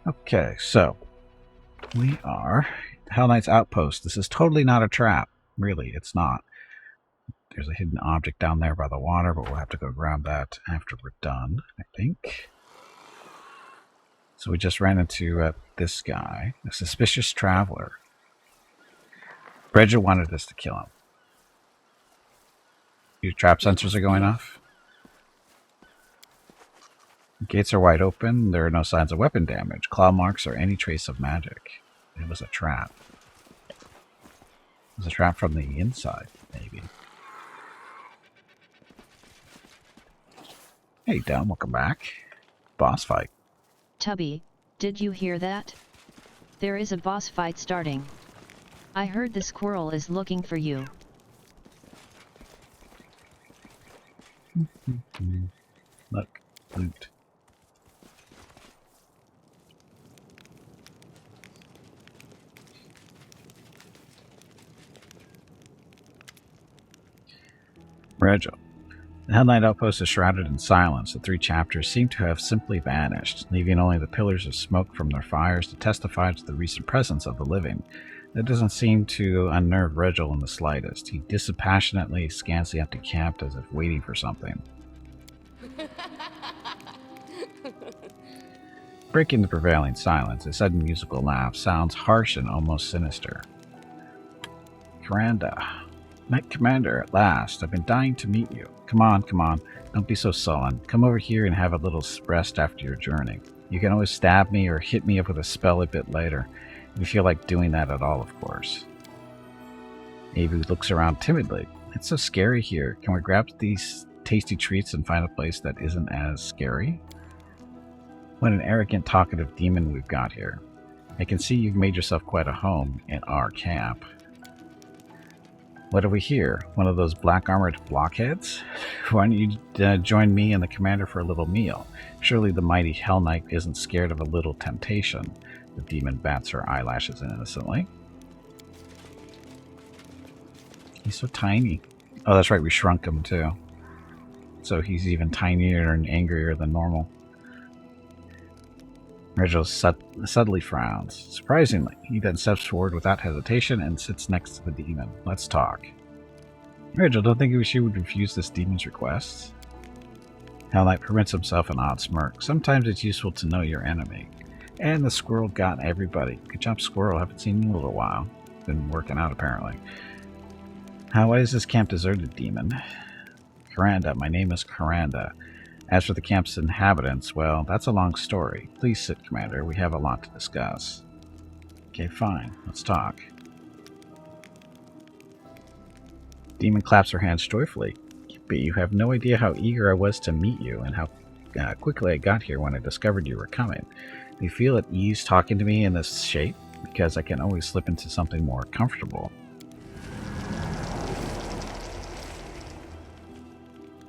Okay, so we are Hell Knight's Outpost. This is totally not a trap. Really, it's not. There's a hidden object down there by the water, but we'll have to go grab that after we're done, I think. So we just ran into this guy, a suspicious traveler. Bridget wanted us to kill him. Your trap sensors are going off. The gates are wide open. There are no signs of weapon damage, claw marks, or any trace of magic. It was a trap. It was a trap from the inside, maybe. Hey, Dom, welcome back. Boss fight. Tubby, did you hear that? There is a boss fight starting. I heard the squirrel is looking for you. Look, loot. Regil. The Hell Knight outpost is shrouded in silence. The 3 chapters seem to have simply vanished, leaving only the pillars of smoke from their fires to testify to the recent presence of the living. That doesn't seem to unnerve Regil in the slightest. He dispassionately scans the empty camp as if waiting for something. Breaking the prevailing silence, a sudden musical laugh sounds harsh and almost sinister. Karanda. Knight Commander, at last. I've been dying to meet you. Come on, come on. Don't be so sullen. Come over here and have a little rest after your journey. You can always stab me or hit me up with a spell a bit later, if you feel like doing that at all, of course. Avu looks around timidly. It's so scary here. Can we grab these tasty treats and find a place that isn't as scary? What an arrogant, talkative demon we've got here. I can see you've made yourself quite a home in our camp. What have we here? One of those black-armored blockheads? Why don't you join me and the commander for a little meal? Surely the mighty Hell Knight isn't scared of a little temptation. The demon bats her eyelashes innocently. He's so tiny. Oh, that's right, we shrunk him too. So he's even tinier and angrier than normal. Regil subtly frowns. Surprisingly, he then steps forward without hesitation and sits next to the demon. Let's talk. Regil, don't think she would refuse this demon's request? Hell Knight permits himself an odd smirk. Sometimes it's useful to know your enemy. And the squirrel got everybody. Good job, squirrel. Haven't seen you in a little while. Been working out, apparently. Why is this camp deserted, demon? Karanda. My name is Karanda. As for the camp's inhabitants, well, that's a long story. Please sit, Commander. We have a lot to discuss. Okay, fine. Let's talk. Demon claps her hands joyfully. Gimpy, you have no idea how eager I was to meet you and how quickly I got here when I discovered you were coming. Do you feel at ease talking to me in this shape? Because I can always slip into something more comfortable.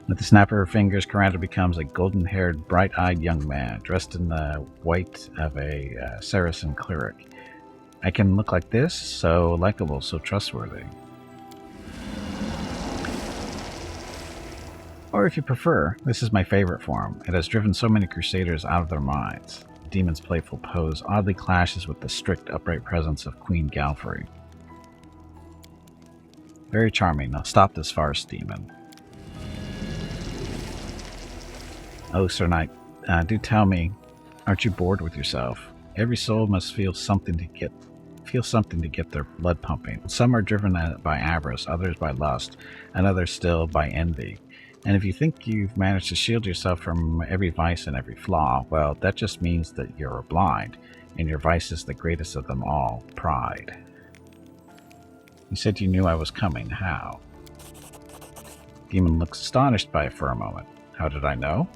With the snap of her fingers, Karanda becomes a golden-haired, bright-eyed young man, dressed in the white of a Saracen cleric. I can look like this, so likable, so trustworthy. Or if you prefer, this is my favorite form. It has driven so many crusaders out of their minds. The demon's playful pose oddly clashes with the strict, upright presence of Queen Galfrey. Very charming. Now stop this farce, demon. Oh, Sir Knight, do tell me, aren't you bored with yourself? Every soul must feel something to get their blood pumping. Some are driven by avarice, others by lust, and others still by envy. And if you think you've managed to shield yourself from every vice and every flaw, well, that just means that you're blind, and your vice is the greatest of them all, pride. You said you knew I was coming. How? Demon looks astonished by it for a moment. How did I know?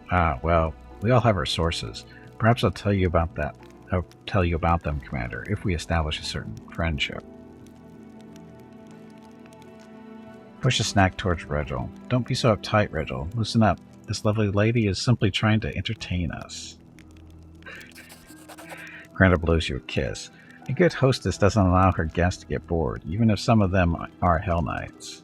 Well, we all have our sources. Perhaps I'll tell you about them, Commander, if we establish a certain friendship. Push a snack towards Regil. Don't be so uptight, Regil. Listen up. This lovely lady is simply trying to entertain us. Karanda blows you a kiss. A good hostess doesn't allow her guests to get bored, even if some of them are Hell Knights.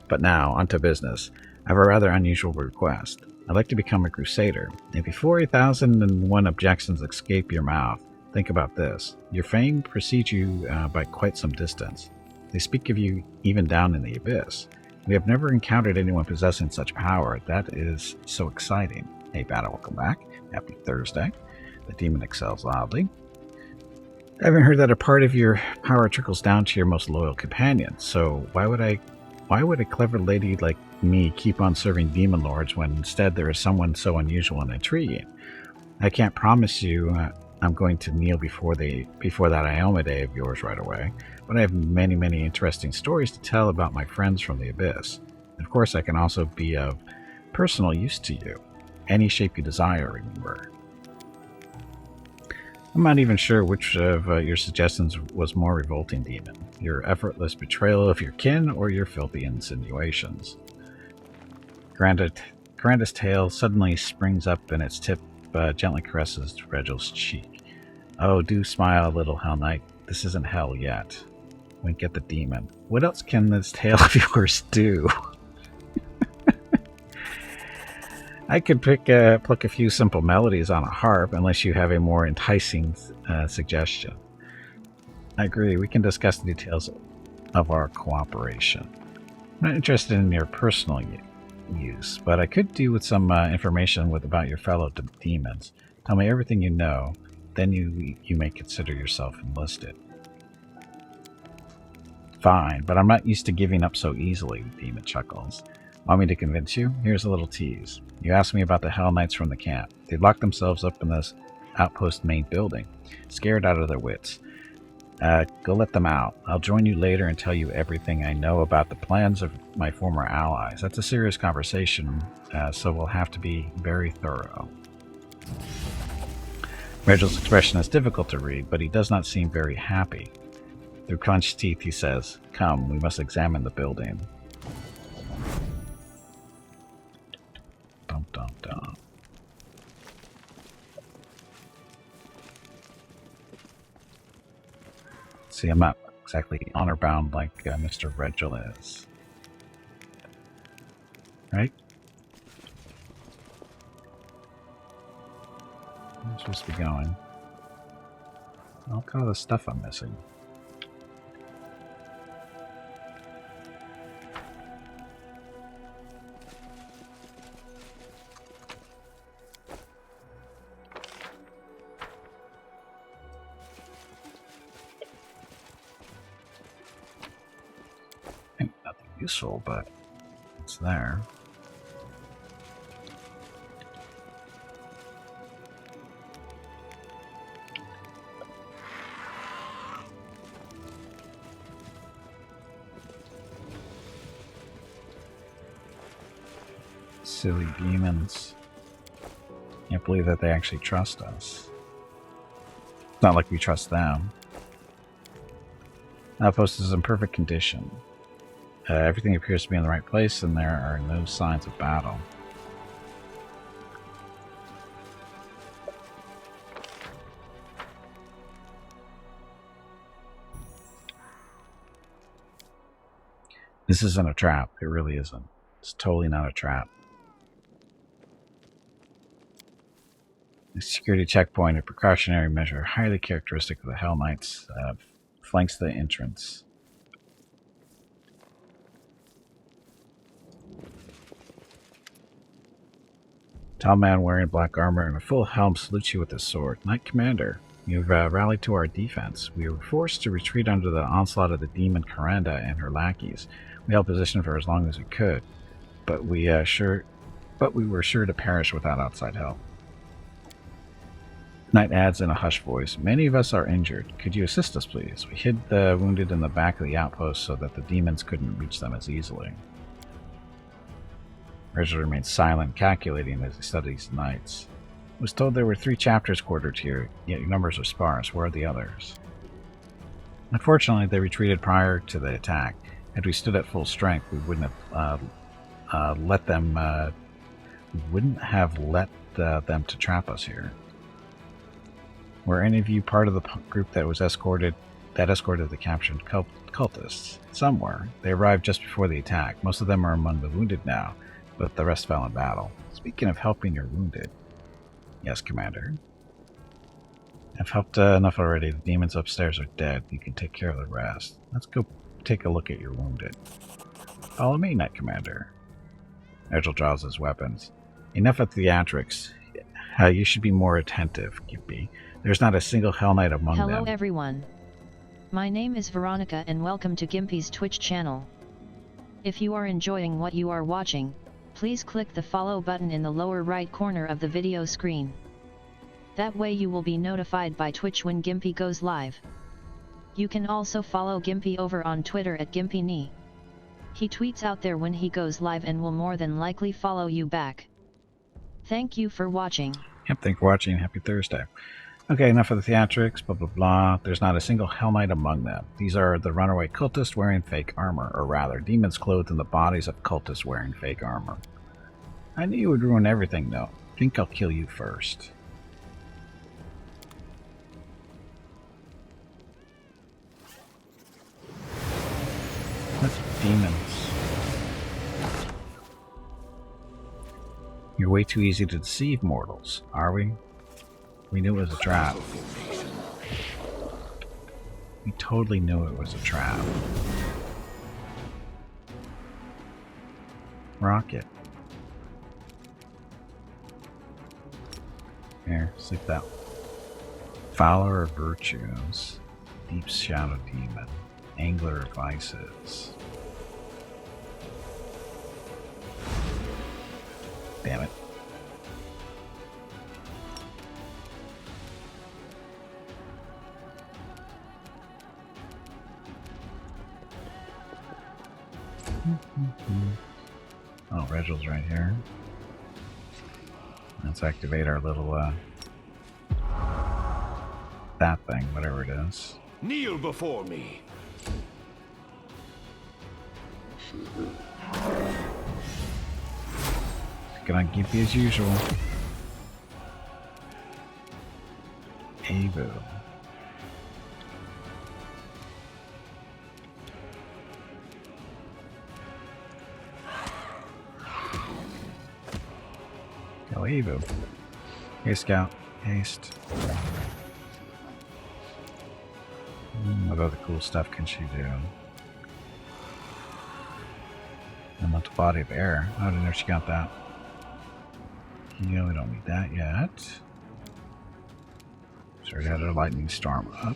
But now, on to business. I have a rather unusual request. I'd like to become a crusader. And before 1,001 objections escape your mouth, think about this. Your fame precedes you by quite some distance. They speak of you even down in the abyss. We have never encountered anyone possessing such power. That is so exciting. Hey, Bata, welcome back. Happy Thursday. The demon excels loudly. I haven't heard that a part of your power trickles down to your most loyal companion. So why would a clever lady like me keep on serving demon lords when instead there is someone so unusual and intriguing? I can't promise you I'm going to kneel before that Ioma day of yours right away, but I have many, many interesting stories to tell about my friends from the Abyss. Of course, I can also be of personal use to you. Any shape you desire, remember. I'm not even sure which of your suggestions was more revolting, Demon. Your effortless betrayal of your kin or your filthy insinuations. Granda's tail suddenly springs up and its tip gently caresses Regel's cheek. Oh, do smile a little, Hell Knight. This isn't hell yet. Wink at the demon. What else can this tail of yours do? I could pluck a few simple melodies on a harp, unless you have a more enticing suggestion. I agree. We can discuss the details of our cooperation. I'm not interested in your personal use, but I could do with some information about your fellow demons. Tell me everything you know, then you may consider yourself enlisted. Fine, but I'm not used to giving up so easily, the demon chuckles. Want me to convince you? Here's a little tease. You asked me about the Hell Knights from the camp. They locked themselves up in this outpost main building, scared out of their wits. Go let them out. I'll join you later and tell you everything I know about the plans of my former allies. That's a serious conversation, so we'll have to be very thorough. Regel's expression is difficult to read, but he does not seem very happy. Through clenched teeth, he says, "Come, we must examine the building." Dum dum dum. See, I'm not exactly honor-bound like Mr. Regil is. Right? I'm supposed to be going. Look at all the stuff I'm missing. Ain't nothing useful, but it's there. Silly demons. Can't believe that they actually trust us. It's not like we trust them. Outpost is in perfect condition. Everything appears to be in the right place, and there are no signs of battle. This isn't a trap. It really isn't. It's totally not a trap. A security checkpoint, a precautionary measure, highly characteristic of the Hell Knights, flanks the entrance. Tall man wearing black armor and a full helm salutes you with his sword. Knight Commander, you've rallied to our defense. We were forced to retreat under the onslaught of the demon Karanda and her lackeys. We held position for as long as we could, but we were sure to perish without outside help. Knight adds in a hushed voice, "Many of us are injured. Could you assist us, please? We hid the wounded in the back of the outpost so that the demons couldn't reach them as easily." Regil remains silent, calculating as he studies the knights. I was told there were 3 chapters quartered here, yet your numbers are sparse. Where are the others? Unfortunately, they retreated prior to the attack. Had we stood at full strength, we wouldn't have let them to trap us here. Were any of you part of the group that escorted the captured cultists? Some were. They arrived just before the attack. Most of them are among the wounded now. but the rest fell in battle. Speaking of helping your wounded. Yes, Commander. I've helped enough already. The demons upstairs are dead. You can take care of the rest. Let's go take a look at your wounded. Follow me, Knight Commander. Virgil draws his weapons. Enough of theatrics. You should be more attentive, Gimpy. There's not a single Hell Knight among them. Hello everyone. My name is Veronica and welcome to Gimpy's Twitch channel. If you are enjoying what you are watching, please click the follow button in the lower right corner of the video screen. That way you will be notified by Twitch when Gimpy goes live. You can also follow Gimpy over on Twitter at GimpyKnee. He tweets out there when he goes live and will more than likely follow you back. Thank you for watching. Yep, thank you for watching. Happy Thursday. Okay, enough of the theatrics, blah blah blah. There's not a single Hell Knight among them. These are the runaway cultists wearing fake armor, or rather, demons clothed in the bodies of cultists wearing fake armor. I knew you would ruin everything, though. Think I'll kill you first. That's demons. You're way too easy to deceive mortals, are we? We knew it was a trap. We totally knew it was a trap. Rocket. Here, sleep that. Fowler of Virtues. Deep Shadow Demon. Angler of Vices. Damn it. Oh, Reginald's right here. Let's activate our little, that thing, whatever it is. Kneel before me. Gonna give you as usual. Avu. Go Avu. Hey Scout. Haste. What other cool stuff can she do? Elemental Body of Air. I didn't know she got that. We don't need that yet. So we had our lightning storm up.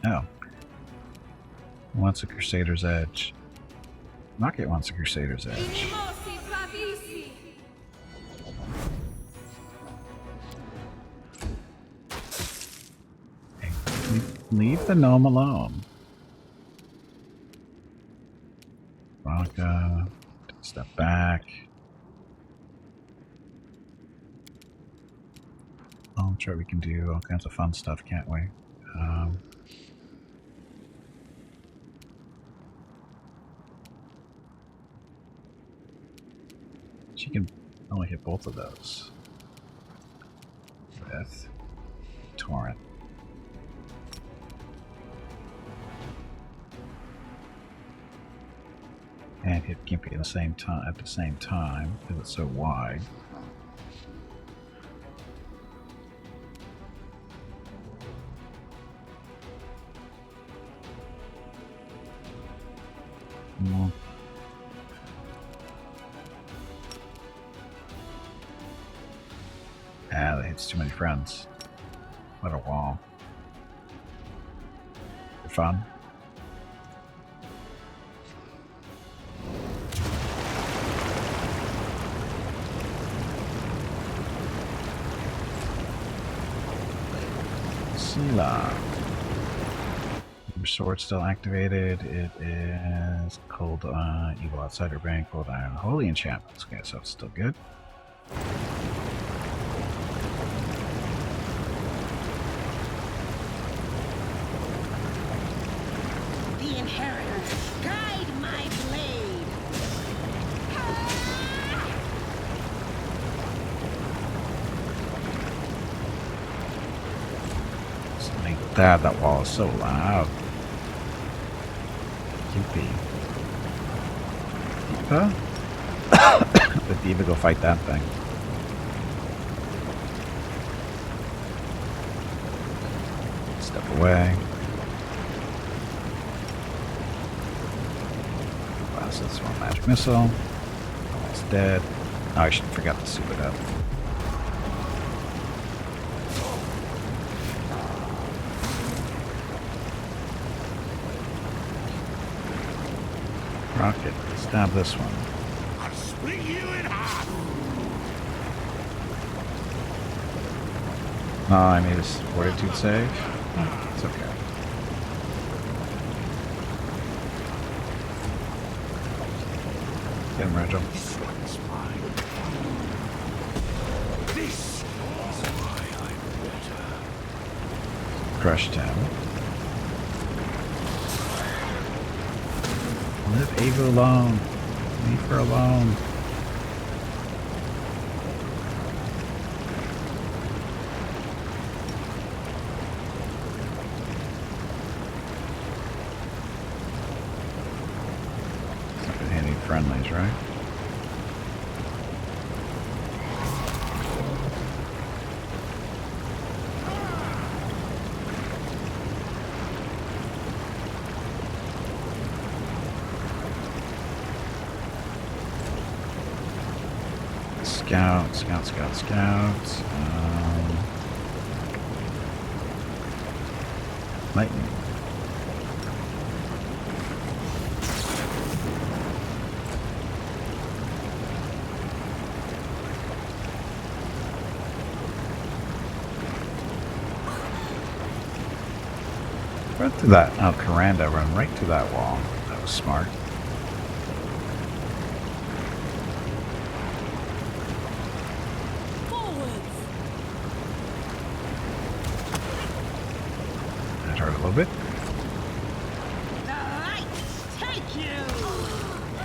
Oh. Wants a Crusader's Edge. Rocket wants a Crusader's Edge. Hey, leave the gnome alone. Veronica, step back. Oh, I'm sure we can do all kinds of fun stuff, can't we? She can only hit both of those with Torrent. And hit Gimpy at the same time because it's so wide. That hits too many friends. What a wall. For fun. Your sword still activated. It is cold evil outsider bang, cold iron, holy enchantments. Okay, so it's still good. The inheritor, guide my blade. God, that wall is so loud. Gimpy. Diva? The Diva go fight that thing. Step away. Blast this one magic missile. Almost dead. Oh, I should forgot to soup it up. Rocket, stab this one. I'll split you in half. No, I made his fortitude save. Oh, it's okay. Get him, Rachel. This one's mine. This is why I'm better. Crushed him. Leave Ava alone. Leave her alone. It's not gonna hit any friendlies, right? Scout. Lightning. Run through that. Oh, Karanda, run right to that wall. That was smart. That hurt a little bit. The lights take you!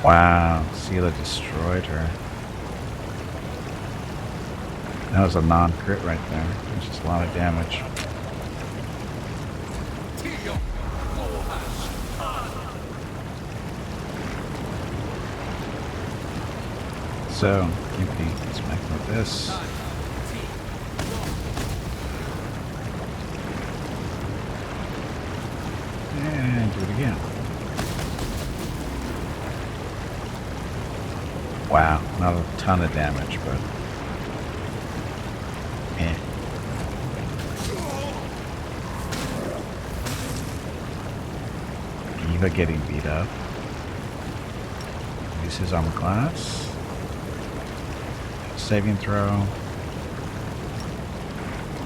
Wow, Sela destroyed her. That was a non-crit right there. There's just a lot of damage. So, Gimpy, let's make with this. And do it again. Wow, not a ton of damage, but Eva getting beat up. Use his armor class. Saving throw.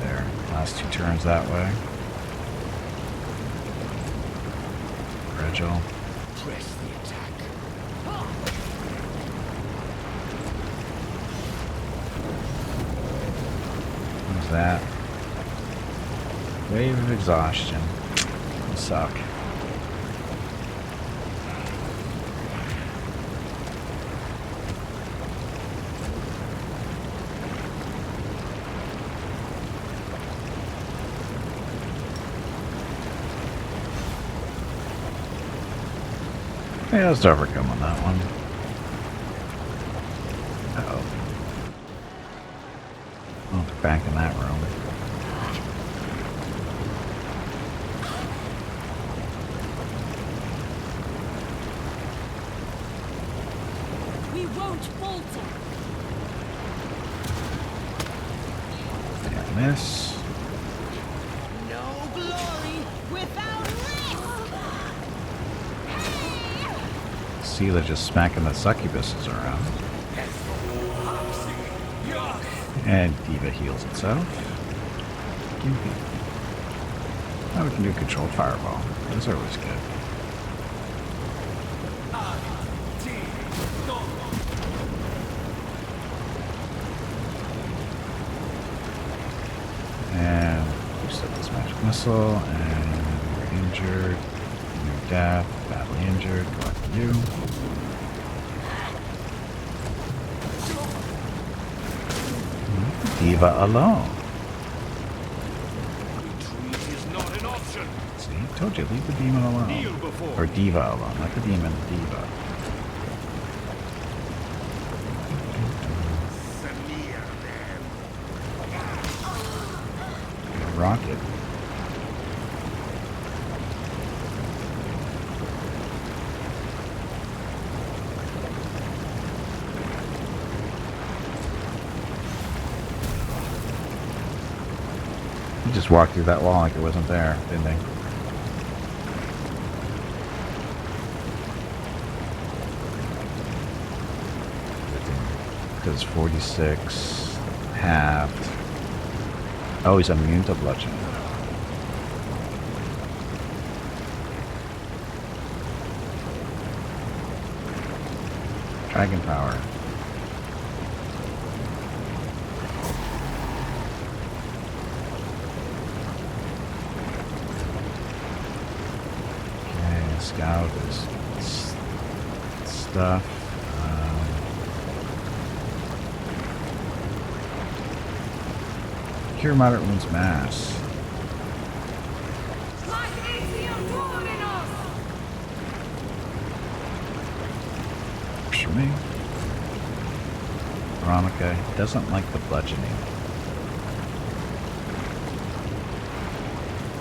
There. Last 2 turns that way. Fragile. Press the attack. What's that? Wave of exhaustion. Will suck. Yeah, let's overcome on that one. Uh-oh. Oh, they're back in that room. We won't falter! And this. No glory without risk! Sela just smacking the succubuses around. And Diva heals itself. Gimpy. Now we can do controlled fireball. Those are always good. And boost up this magic missile. And we're injured. New death. Badly injured. Go after you. Diva alone. Retreat is not an option. Told you, leave the demon alone. Kneel before Or me. diva alone. Not the demon, the diva. Smear them. Rocket. He just walked through that wall like it wasn't there, didn't they? Because 46 halved. Oh, he's immune to bludgeoning. Dragon power. Okay, scout is stuff. Cure moderate wounds mass. Works for me. Veronica doesn't like the bludgeoning.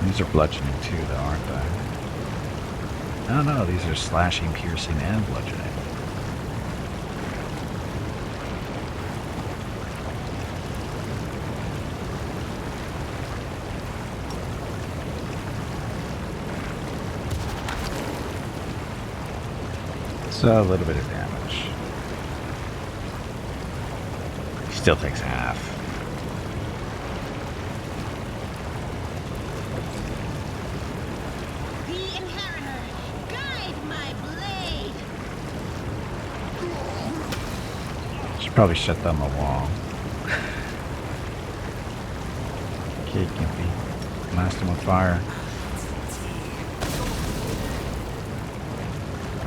These are bludgeoning too, though, aren't they? Oh no, these are slashing, piercing, and bludgeoning. So a little bit of damage. He still takes half. The Inheritor, guide my blade. Should probably shut down the wall. Okay, Gimpy. Blast him with fire.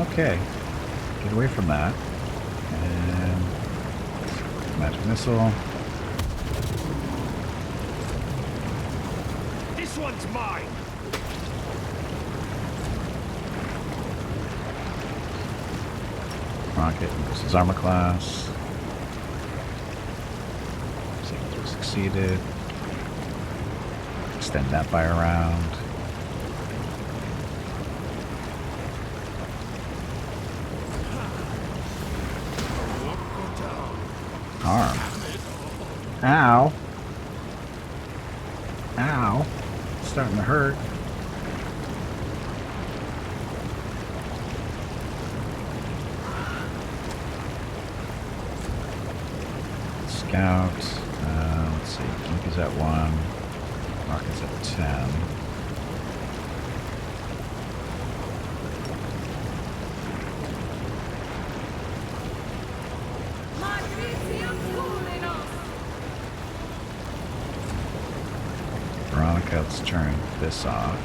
Okay. Get away from that. And magic missile. This one's mine. Rocket increases his armor class. Saving throw succeeded. Extend that by a round. Arm. Ow. Ow. It's starting to hurt. Scout. Let's see. Gimpy's at 1. Rocket's at 10. Veronica, let's turn this off.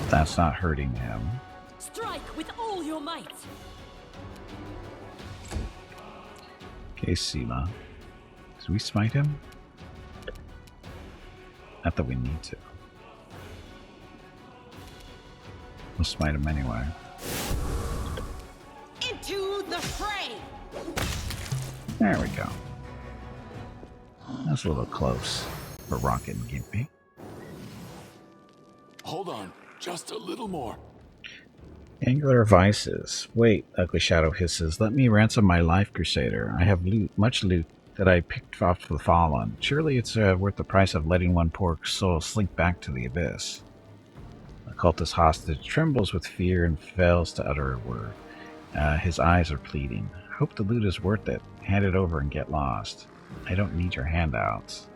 That's not hurting him. Strike with all your might. Okay, Sela. Should we smite him? Not that we need to. We'll smite him anyway. Into the fray. There we go. That's a little close for Rocket and Gimpy. Hold on, just a little more. Angular Vices. Wait, Ugly Shadow hisses. Let me ransom my life, Crusader. I have loot, much loot, that I picked off the fallen. Surely it's worth the price of letting one poor soul slink back to the abyss. The cultist hostage trembles with fear and fails to utter a word. His eyes are pleading. Hope the loot is worth it. Hand it over and get lost. I don't need your handouts.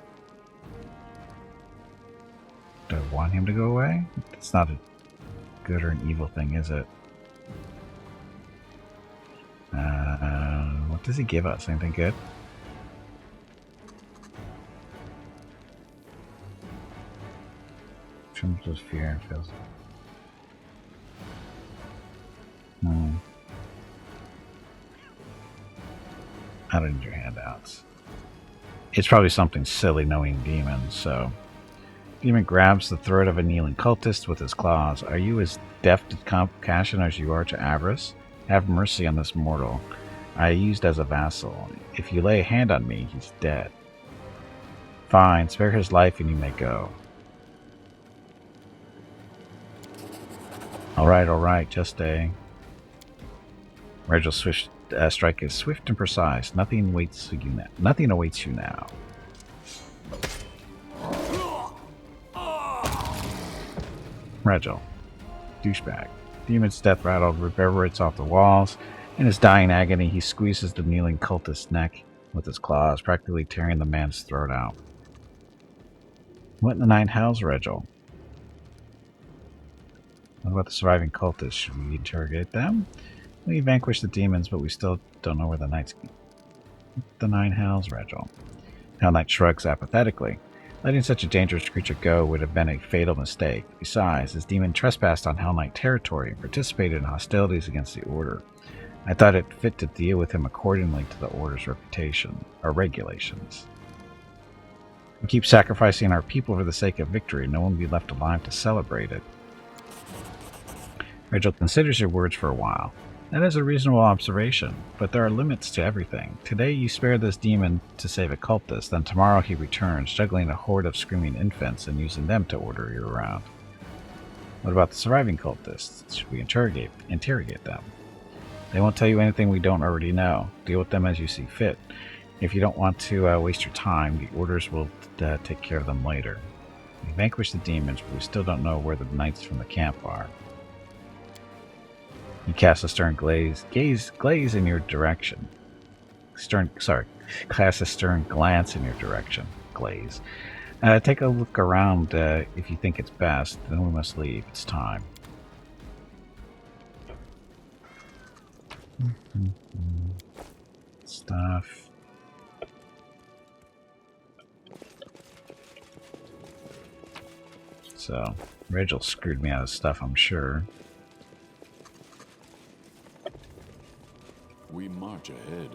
Do I want him to go away? It's not a good or an evil thing, is it? What does he give us? Anything good? Trembles with fear and feels. I don't need your handouts. It's probably something silly knowing demons, so Demon grabs the throat of a kneeling cultist with his claws. Are you as deaf to compassion as you are to avarice? Have mercy on this mortal I used as a vassal. If you lay a hand on me, he's dead. Fine, spare his life and you may go. Alright, just a... Regal's strike is swift and precise. Nothing awaits you now. Regil. Douchebag. Demon's death rattle reverberates off the walls. In his dying agony, he squeezes the kneeling cultist's neck with his claws, practically tearing the man's throat out. What in the nine hells, Regil? What about the surviving cultists? Should we interrogate them? We vanquished the demons, but we still don't know where the knights... The nine hells, Regil. Hell Knight shrugs apathetically. Letting such a dangerous creature go would have been a fatal mistake. Besides, this demon trespassed on Hell Knight territory and participated in hostilities against the Order. I thought it fit to deal with him accordingly to the Order's reputation, or regulations. We keep sacrificing our people for the sake of victory. No one will be left alive to celebrate it. Regil considers your words for a while. That is a reasonable observation, but there are limits to everything. Today you spare this demon to save a cultist, then tomorrow he returns, juggling a horde of screaming infants and using them to order you around. What about the surviving cultists? Should we interrogate them? They won't tell you anything we don't already know. Deal with them as you see fit. If you don't want to waste your time, the orders will take care of them later. We vanquished the demons, but we still don't know where the knights from the camp are. He casts a stern glaze in your direction. Cast a stern glance in your direction. Glaze. Take a look around if you think it's best. Then we must leave. It's time. Stuff. So, Regil screwed me out of stuff, I'm sure. We march ahead.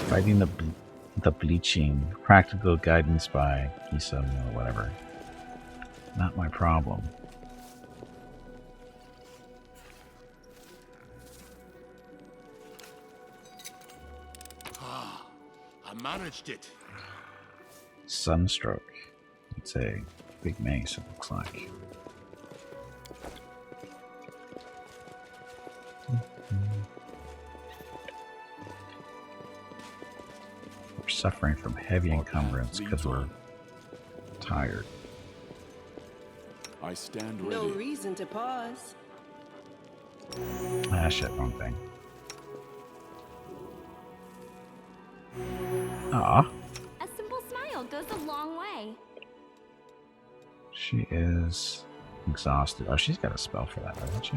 Fighting the bleaching. Practical guidance by Isa or whatever. Not my problem. Ah, I managed it. Sunstroke. It's a big mace, it looks like. We're suffering from heavy encumbrance because we're tired. I stand ready. No reason to pause. Ah, shit, wrong thing. Ah. A simple smile goes a long way. She is exhausted. Oh, she's got a spell for that, doesn't she?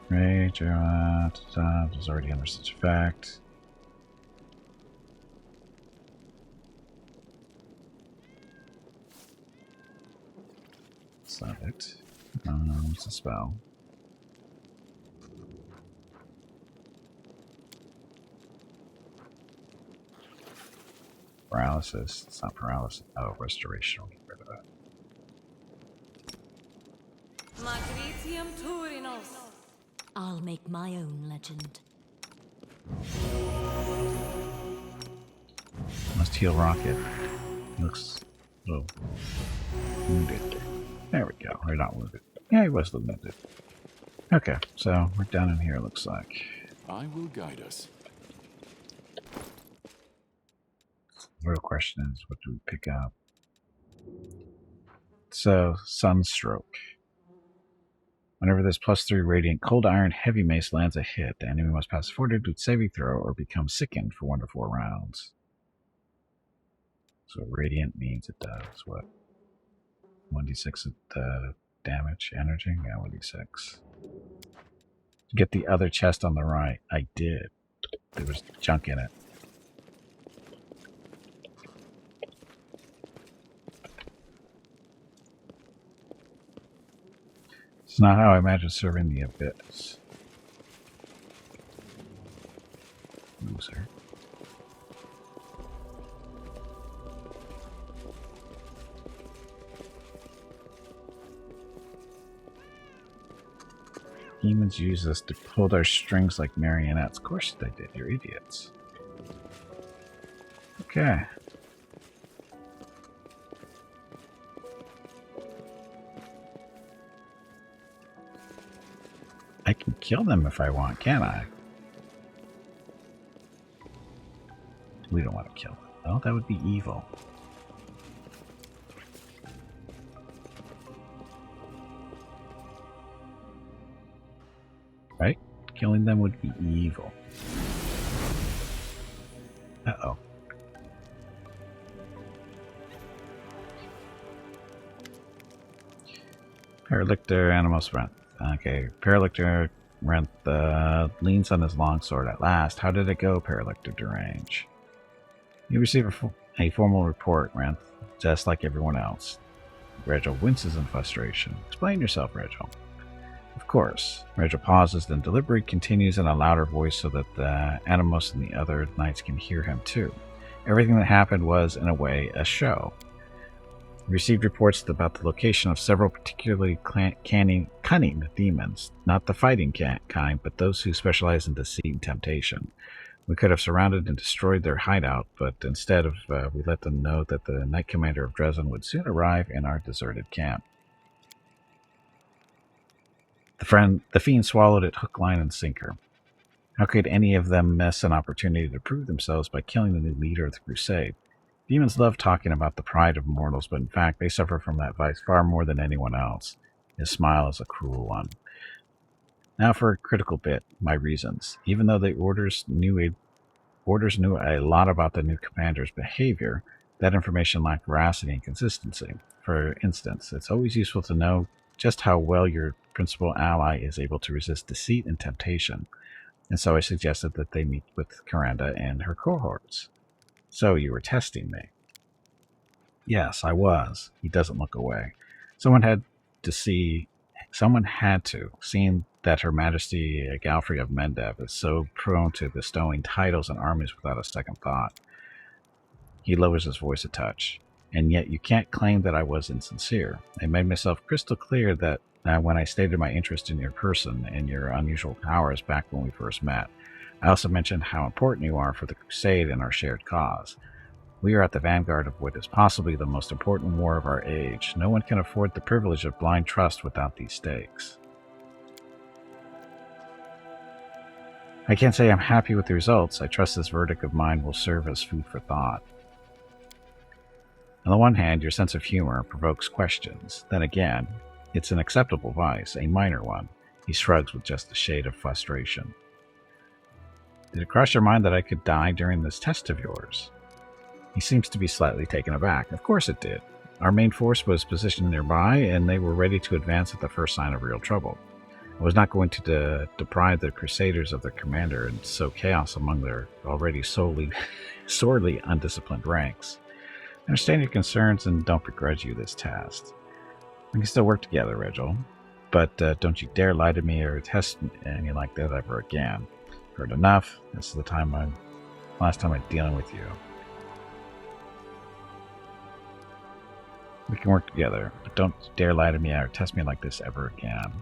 Rage, was already under such effect. That's not it. What's the spell? Paralysis. It's not paralysis. Oh, restoration. We'll get rid of that. Magritium Turinos. I'll make my own legend. Must heal Rocket. Looks a little wounded. There we go. Or not wounded. Yeah, he was wounded. Okay, so we're down in here, it looks like. I will guide us. The real question is, what do we pick up? So, Sunstroke. Whenever this +3 Radiant Cold Iron Heavy Mace lands a hit, the enemy must pass a fortitude saving throw or become sickened for 1 to 4 rounds. So Radiant means it does what? 1d6 damage, energy? Yeah, 1d6. Get the other chest on the right. I did. There was junk in it. It's not how I imagine serving the Abyss. loser. Demons use us to pull their strings like marionettes. Of course they did, you're idiots. Okay. I can kill them if I want, can't I? We don't want to kill them. Oh, that would be evil. Right? Killing them would be evil. Uh-oh. Paralictor Animos Rent. Okay, Paralictor Rent leans on his longsword at last. How did it go, Paralictor Derange? You receive a formal report, Rent, just like everyone else. Regil winces in frustration. Explain yourself, Regil. Of course. Regil pauses, then deliberately continues in a louder voice so that the Animos and the other knights can hear him too. Everything that happened was, in a way, a show. We received reports about the location of several particularly cunning demons, not the fighting kind, but those who specialize in deceit and temptation. We could have surrounded and destroyed their hideout, but instead we let them know that the Knight Commander of Dresden would soon arrive in our deserted camp. The fiend swallowed it hook, line, and sinker. How could any of them miss an opportunity to prove themselves by killing the new leader of the crusade? Demons love talking about the pride of mortals, but in fact they suffer from that vice far more than anyone else. His smile is a cruel one. Now for a critical bit, my reasons. Even though the orders knew a lot about the new commander's behavior, that information lacked veracity and consistency. For instance, it's always useful to know just how well your principal ally is able to resist deceit and temptation, and so I suggested that they meet with Karanda and her cohorts. So you were testing me. Yes, I was. He doesn't look away. Someone had to, seeing that Her Majesty Galfrey of Mendev is so prone to bestowing titles and armies without a second thought. He lowers his voice a touch. And yet you can't claim that I was insincere. I made myself crystal clear that when I stated my interest in your person and your unusual powers back when we first met. I also mentioned how important you are for the crusade and our shared cause. We are at the vanguard of what is possibly the most important war of our age. No one can afford the privilege of blind trust without these stakes. I can't say I'm happy with the results. I trust this verdict of mine will serve as food for thought. On the one hand, your sense of humor provokes questions. Then again, it's an acceptable vice, a minor one. He shrugs with just a shade of frustration. Did it cross your mind that I could die during this test of yours? He seems to be slightly taken aback. Of course it did. Our main force was positioned nearby, and they were ready to advance at the first sign of real trouble. I was not going to deprive the Crusaders of their commander and sow chaos among their already sorely undisciplined ranks. I understand your concerns and don't begrudge you this task. We can still work together, Regil, but don't you dare lie to me or test me like that ever again. Heard enough. This is last time I'm dealing with you. We can work together, but don't dare lie to me or test me like this ever again.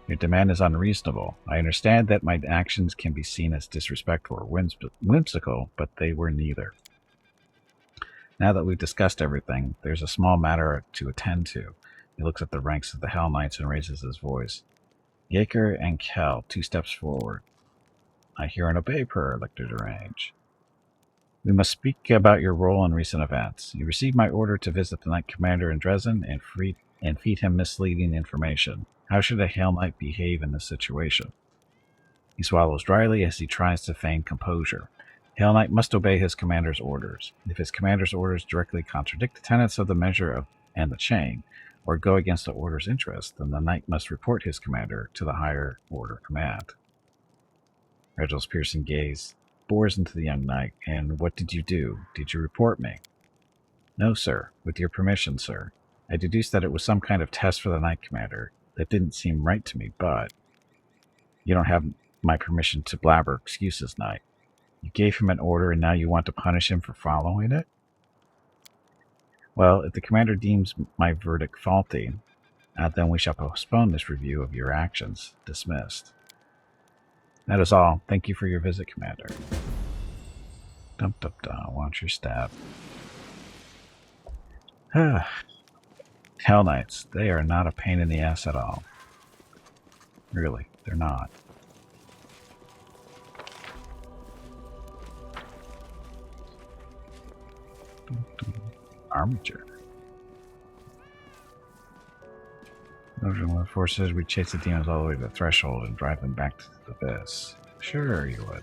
Your demand is unreasonable. I understand that my actions can be seen as disrespectful or whimsical, but they were neither. Now that we've discussed everything, there's a small matter to attend to. He looks at the ranks of the Hell Knights and raises his voice. Yaker and Kel, 2 steps forward. I hear and obey, Paralictor Derange. We must speak about your role in recent events. You received my order to visit the Knight Commander in Dresden and feed him misleading information. How should a Hell Knight behave in this situation? He swallows dryly as he tries to feign composure. Hell Knight must obey his commander's orders. If his commander's orders directly contradict the tenets of the measure and the chain, or go against the order's interest, then the knight must report his commander to the higher order command. Regil's piercing gaze bores into the young knight. And what did you do? Did you report me? No, sir. With your permission, sir. I deduced that it was some kind of test for the knight commander. That didn't seem right to me, but... You don't have my permission to blabber excuses, knight. You gave him an order and now you want to punish him for following it? Well, if the commander deems my verdict faulty, then we shall postpone this review of your actions. Dismissed. That is all. Thank you for your visit, Commander. Dum dum dum. Watch your step. Hell Knights. They are not a pain in the ass at all. Really, they're not. Armature. The force says we chase the demons all the way to the threshold and drive them back to the abyss. Sure, you would.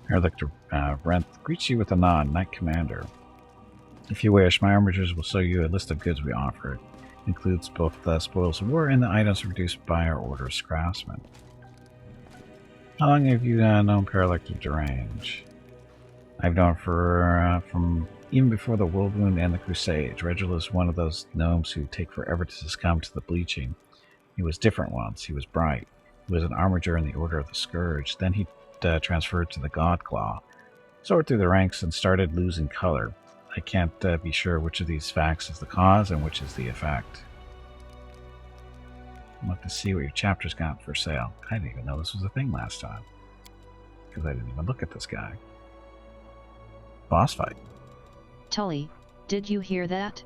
Elector Renth greets you with a nod, Knight Commander. If you wish, my armatures will show you a list of goods we offer. It includes both the spoils of war and the items produced by our Order's craftsmen. How long have you known Paralector Derange? I've known from even before the Whirlwind and the Crusades. Regil is one of those gnomes who take forever to succumb to the bleaching. He was different once. He was bright. He was an armiger in the Order of the Scourge. Then he transferred to the Godclaw, soared through the ranks, and started losing color. I can't be sure which of these facts is the cause and which is the effect. I'd love to see what your chapter's got for sale. I didn't even know this was a thing last time, because I didn't even look at this guy. Boss fight. Tully, did you hear that?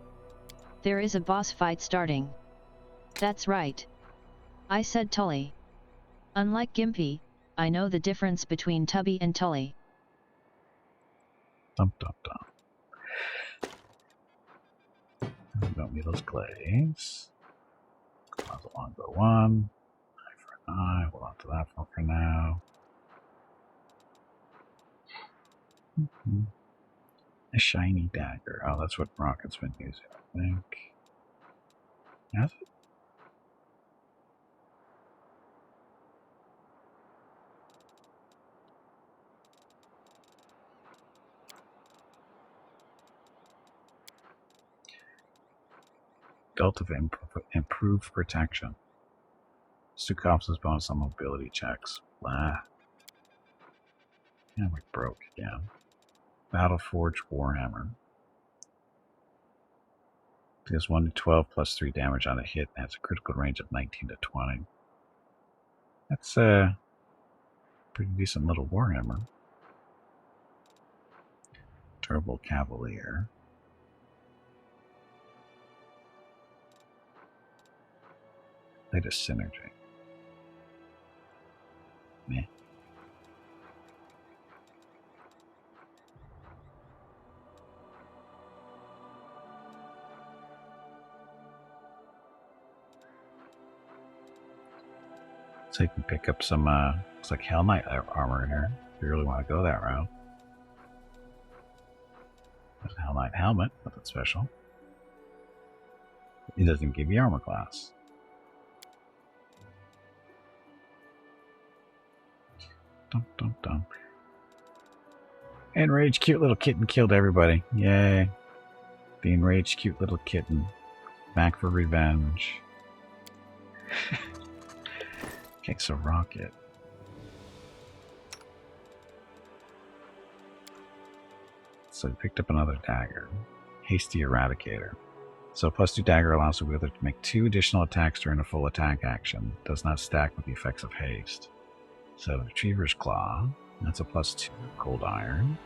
There is a boss fight starting. That's right. I said Tully. Unlike Gimpy, I know the difference between Tubby and Tully. Dum dum dum. Don't need those glaives. Claws of longbow 1. Eye for an eye. Hold on to that one for now. A shiny dagger. Oh, that's what Rocket's been using, I think. Has it? Belt of improved protection. Stukop's bonus on mobility checks. Blah. Yeah, we broke again. Battleforged Warhammer. Deals 1 to 12 plus 3 damage on a hit and has a critical range of 19 to 20. That's a pretty decent little Warhammer. Turbo Cavalier. Latest synergy. Meh. So you can pick up some, looks like Hell Knight armor in here, if you really want to go that route. There's a Hell Knight helmet, nothing special. It doesn't give you armor class. Dum dum dum. Enraged cute little kitten killed everybody. Yay. The enraged cute little kitten. Back for revenge. Okay, so Rocket. So we picked up another dagger. Hasty Eradicator. So +2 dagger allows the wielder to make 2 additional attacks during a full attack action. Does not stack with the effects of haste. So Retriever's Claw. That's a +2 cold iron.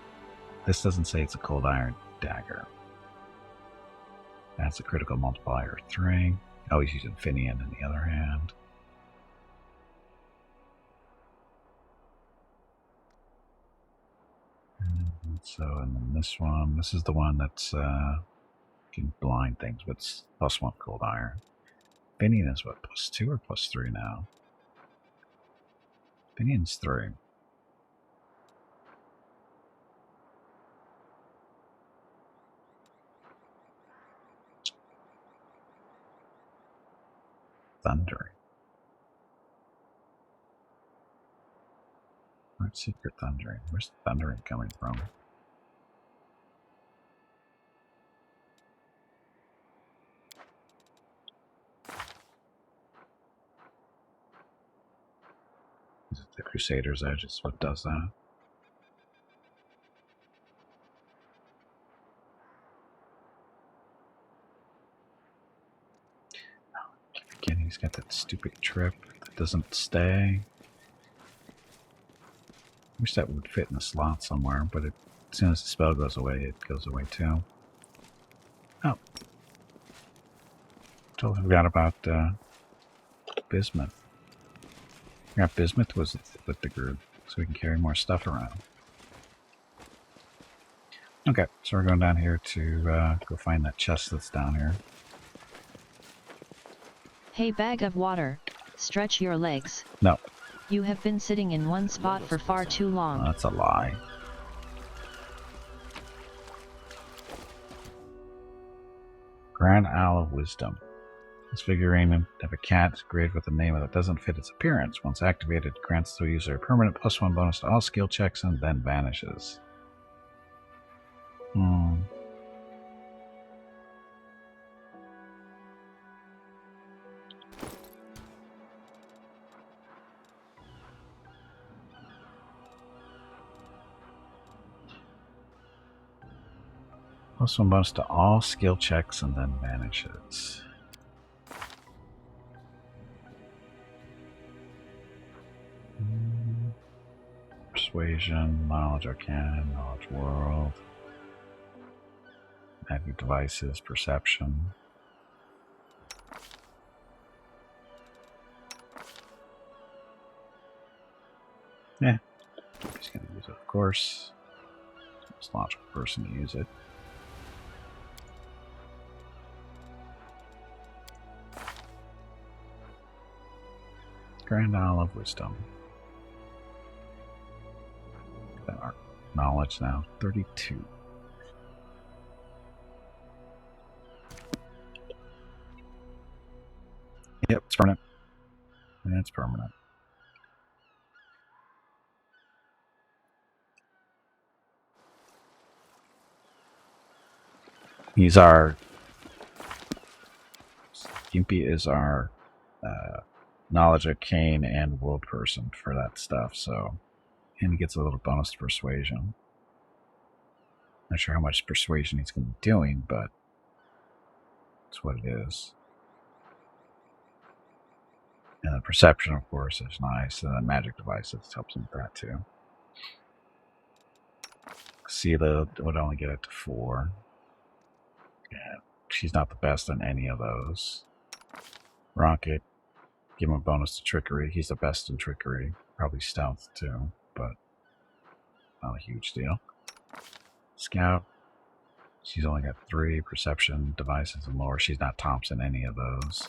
This doesn't say it's a cold iron dagger. That's a critical multiplier of 3. Oh, he's using Finian in the other hand. And so, and then this one, this is the one that's can blind things, but it's +1 cold iron. Finian is what, +2 or +3 now? Finian's 3. Thundering. Where's Secret Thundering? Where's the thundering coming from? The Crusader's Edge is what does that. Again, he's got that stupid trip that doesn't stay. I wish that would fit in a slot somewhere, but as soon as the spell goes away, it goes away too. Oh. Totally forgot about Bismuth. Yeah, Bismuth was with the group, so we can carry more stuff around. Okay, so we're going down here to go find that chest that's down here. Hey, bag of water, stretch your legs. No. You have been sitting in one spot for far too long. That's a lie. Grand Owl of Wisdom. This figurine of a cat created with a name that doesn't fit its appearance. Once activated, grants the user a permanent +1 bonus to all skill checks and then vanishes. +1 bonus to all skill checks and then vanishes. Persuasion, knowledge arcane, knowledge world, magic devices, perception. Yeah, he's gonna use it, of course. Most logical person to use it. Grand Owl of Wisdom. Got our knowledge now, 32. Yep, it's permanent. Yeah, it's permanent. He's our... Gimpy is our knowledge arcane and world person for that stuff, so... And he gets a little bonus to persuasion. Not sure how much persuasion he's going to be doing, but... That's what it is. And the perception, of course, is nice. And the magic devices helps him with that, too. Sela would only get it to 4. Yeah, she's not the best on any of those. Rocket, give him a bonus to trickery. He's the best in trickery. Probably stealth, too, but not a huge deal. Scout, she's only got 3 perception devices and lore. She's not tops in any of those.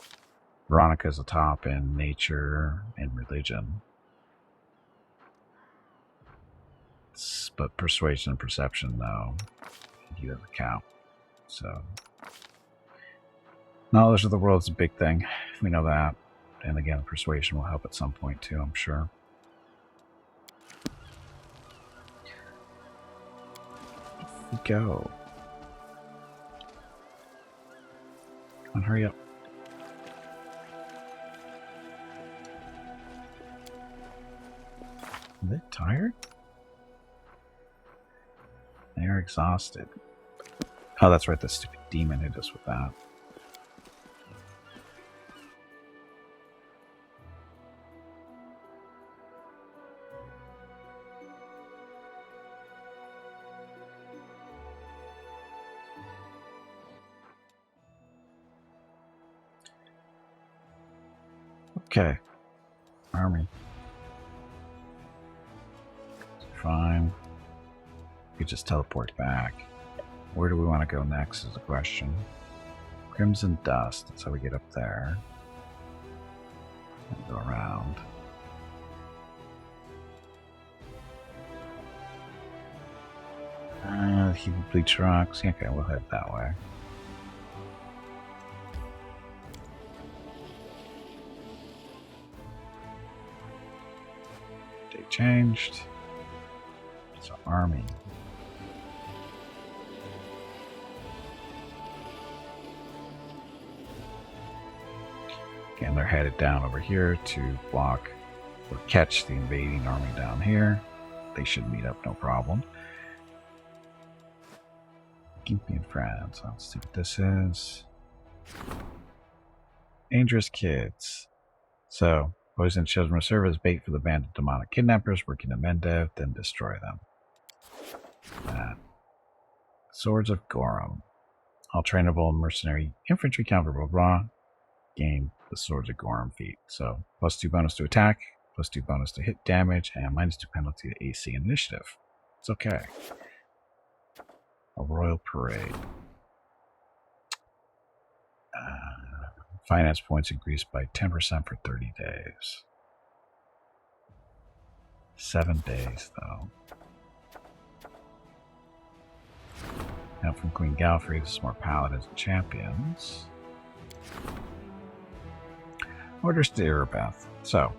Veronica's a top in nature and religion. But persuasion and perception, though, he doesn't count. So, knowledge of the world is a big thing. We know that. And again, persuasion will help at some point, too, I'm sure. Off we go. Come on, hurry up. Are they tired? They are exhausted. Oh, that's right, the stupid demon hit us with that. Okay. Army. Fine. We could just teleport back. Where do we want to go next is the question. Crimson Dust, that's how we get up there. And go around. Heavy Bleach Rocks. Okay, we'll head that way. Day changed. It's an army. Again, they're headed down over here to block or catch the invading army down here. They should meet up no problem. Gimpy and friends. Let's see what this is. Dangerous kids. So, boys and children will serve as bait for the band of demonic kidnappers working in Mendev, then destroy them. Swords of Gorum. All trainable mercenary infantry counter blah blah. Gain the Swords of Gorum feat. So, +2 bonus to attack, +2 bonus to hit damage, and -2 penalty to AC initiative. It's okay. A Royal Parade. Finance points increased by 10% for 30 days. 7 days, though. Now from Queen Galfrey, this is more paladins and champions. Orders to Irabeth. So,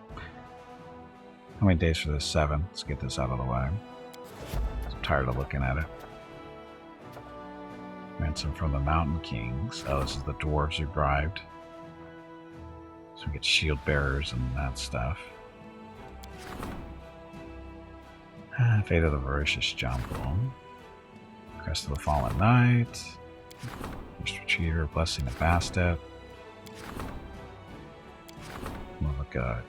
how many days for this? 7. Let's get this out of the way. I'm tired of looking at it. Ransom from the Mountain Kings. Oh, this is the dwarves who bribed. So we get shield bearers and that stuff. Fate of the Voracious Jumble. Crest of the Fallen Knight. First Retreater, Blessing of Bastet. Mulagug.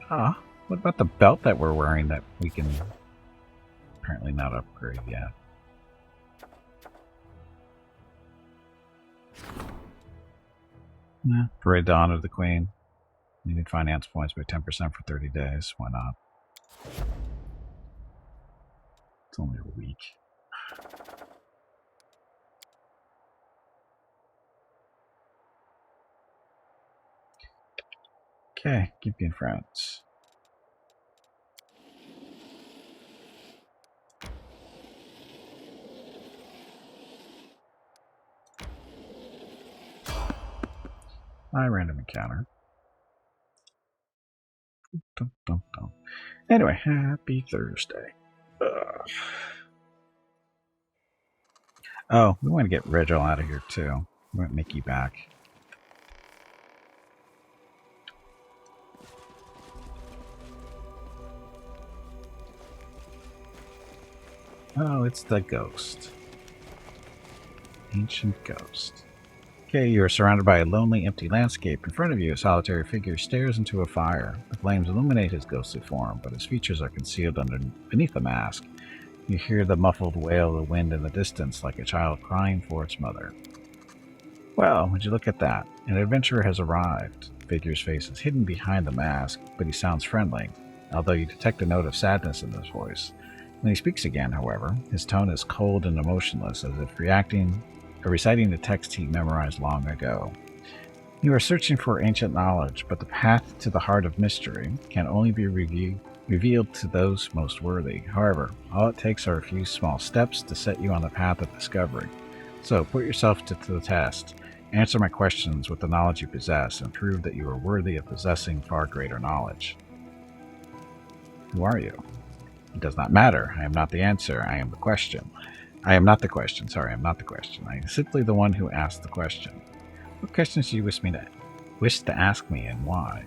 Ah, what about the belt that we're wearing that we can apparently not upgrade yet? Nah, Parade to honor the Queen. Needing finance points by 10% for 30 days. Why not? It's only a week. Okay, keep being friends. My random encounter. Dum, dum, dum. Anyway, happy Thursday. Ugh. Oh, we want to get Rigel out of here too. We want Mickey back. Oh, it's the ghost. Ancient ghost. Okay, you are surrounded by a lonely, empty landscape. In front of you, a solitary figure stares into a fire. The flames illuminate his ghostly form, but his features are concealed beneath a mask. You hear the muffled wail of the wind in the distance, like a child crying for its mother. Well, would you look at that? An adventurer has arrived. The figure's face is hidden behind the mask, but he sounds friendly, although you detect a note of sadness in his voice. When he speaks again, however, his tone is cold and emotionless, as if reciting the text he memorized long ago. You are searching for ancient knowledge, but the path to the heart of mystery can only be revealed to those most worthy. However, all it takes are a few small steps to set you on the path of discovery. So put yourself to the test, answer my questions with the knowledge you possess, and prove that you are worthy of possessing far greater knowledge. Who are you? It does not matter. I am not the answer. I am the question. I am not the question. Sorry, I am not the question. I am simply the one who asked the question. What questions do you wish to ask me, and why?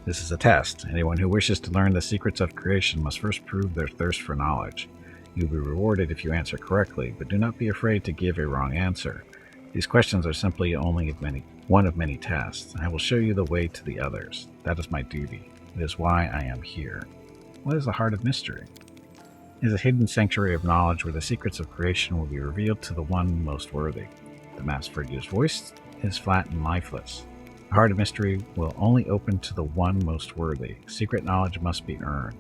This is a test. Anyone who wishes to learn the secrets of creation must first prove their thirst for knowledge. You will be rewarded if you answer correctly, but do not be afraid to give a wrong answer. These questions are simply one of many tests. I will show you the way to the others. That is my duty. It is why I am here. What is the heart of mystery? It is a hidden sanctuary of knowledge where the secrets of creation will be revealed to the one most worthy. The masked figure's voice is flat and lifeless. The heart of mystery will only open to the one most worthy. Secret knowledge must be earned.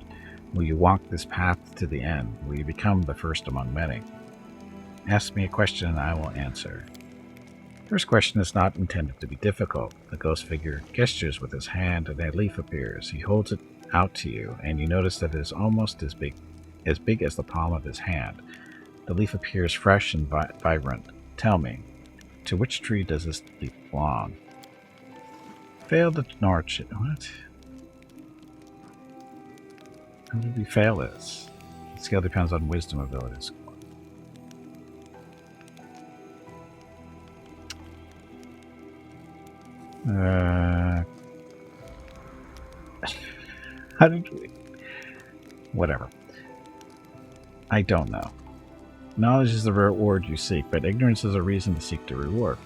Will you walk this path to the end? Will you become the first among many? Ask me a question and I will answer. First question is not intended to be difficult. The ghost figure gestures with his hand and a leaf appears. He holds it out to you, and you notice that it is almost as big as the palm of his hand. The leaf appears fresh and vibrant. Tell me, to which tree does this leaf belong? Fail the Norch. What? How did we fail this? The skill depends on wisdom abilities. How did we... Whatever. I don't know. Knowledge is the reward you seek, but ignorance is a reason to seek the reward.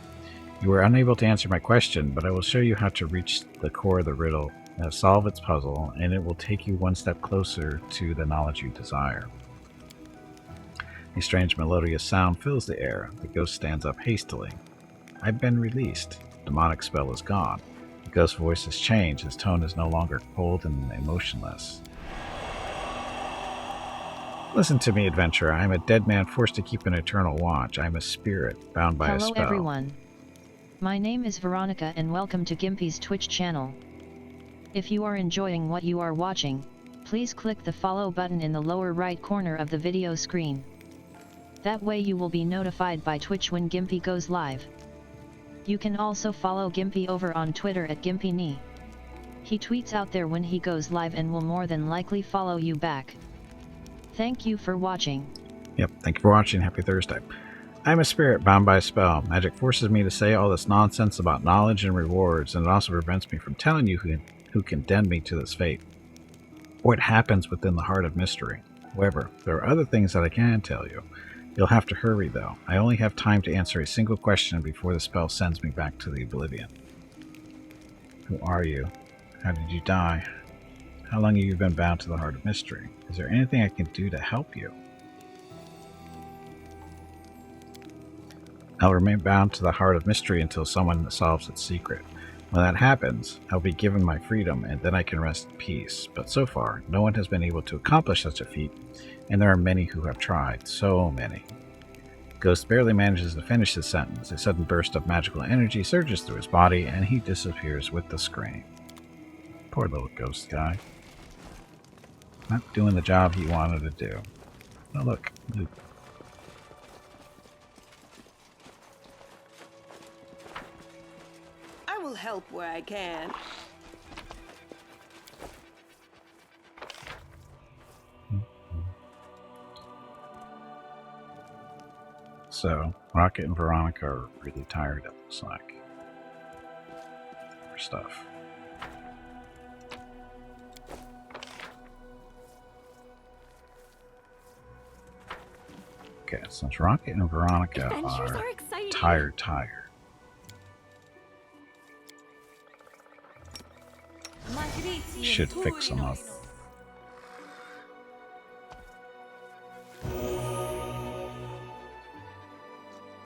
You were unable to answer my question, but I will show you how to reach the core of the riddle, solve its puzzle, and it will take you one step closer to the knowledge you desire. A strange melodious sound fills the air. The ghost stands up hastily. I've been released. The demonic spell is gone. The ghost's voice has changed. His tone is no longer cold and emotionless. Listen to me, adventurer. I am a dead man forced to keep an eternal watch. I am a spirit bound by a spell. Hello everyone. My name is Veronica and welcome to Gimpy's Twitch channel. If you are enjoying what you are watching, please click the follow button in the lower right corner of the video screen. That way you will be notified by Twitch when Gimpy goes live. You can also follow Gimpy over on Twitter at GimpyNe. He tweets out there when he goes live and will more than likely follow you back. Thank you for watching. Yep, thank you for watching. Happy Thursday. I am a spirit bound by a spell. Magic forces me to say all this nonsense about knowledge and rewards, and it also prevents me from telling you who condemned me to this fate. What happens within the heart of mystery. However, there are other things that I can tell you. You'll have to hurry, though. I only have time to answer a single question before the spell sends me back to the oblivion. Who are you? How did you die? How long have you been bound to the heart of mystery? Is there anything I can do to help you? I'll remain bound to the heart of mystery until someone solves its secret. When that happens, I'll be given my freedom, and then I can rest in peace. But so far, no one has been able to accomplish such a feat, and there are many who have tried. So many. Ghost barely manages to finish his sentence. A sudden burst of magical energy surges through his body, and he disappears with the scream. Poor little ghost guy. Not doing the job he wanted to do. Oh, look. Luke. I will help where I can. So, Rocket and Veronica are really tired, it looks like. For stuff. Okay, since Rocket and Veronica Adventures are are exciting. tired. Should fix them up.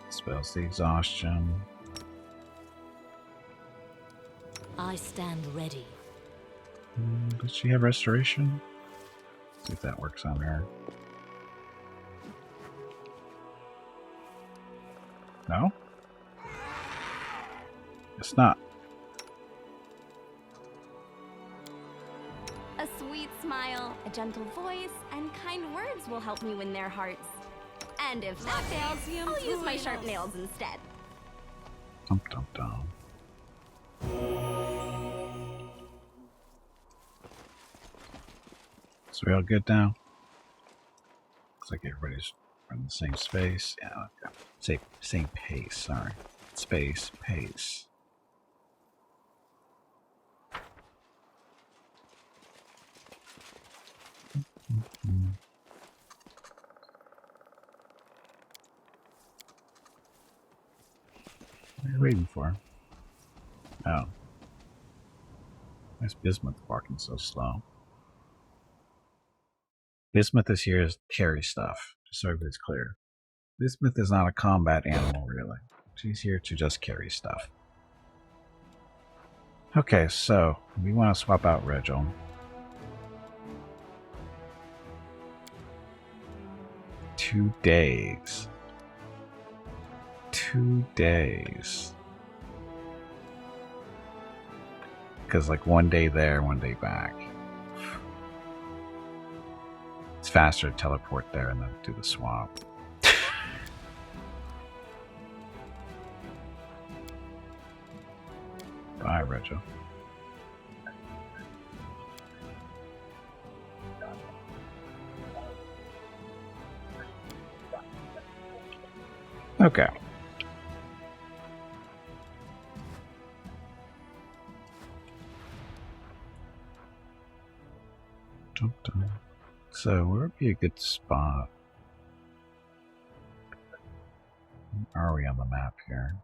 Spells the exhaustion. I stand ready. Does she have restoration? See if that works on her. No? It's not. A sweet smile, a gentle voice, and kind words will help me win their hearts. And if that fails, I'll use my sharp nails instead. Dum dum dum. So we all good now? Looks like everybody's in the same space. Yeah, okay. Same pace, sorry. Space, pace. What are you waiting for? Oh. Why is Bismuth walking so slow? Bismuth is here to carry stuff, just so everybody's clear. Bismuth is not a combat animal, really. She's here to just carry stuff. Okay, so we want to swap out Regil. Two days. 2 days. Because, like, 1 day there, 1 day back. It's faster to teleport there and then do the swap. Bye, Regil. Okay. So where would be a good spot? Where are we on the map here?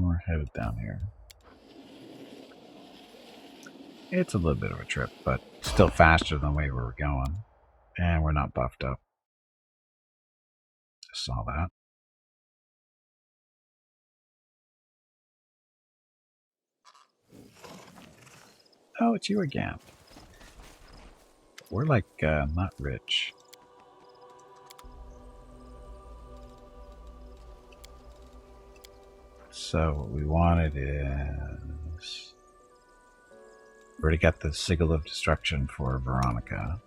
We're headed down here. It's a little bit of a trip, but still faster than the way we were going. And we're not buffed up. Just saw that. Oh, it's you again. We're like not rich. So what we wanted is... We already got the Sigil of Destruction for Veronica.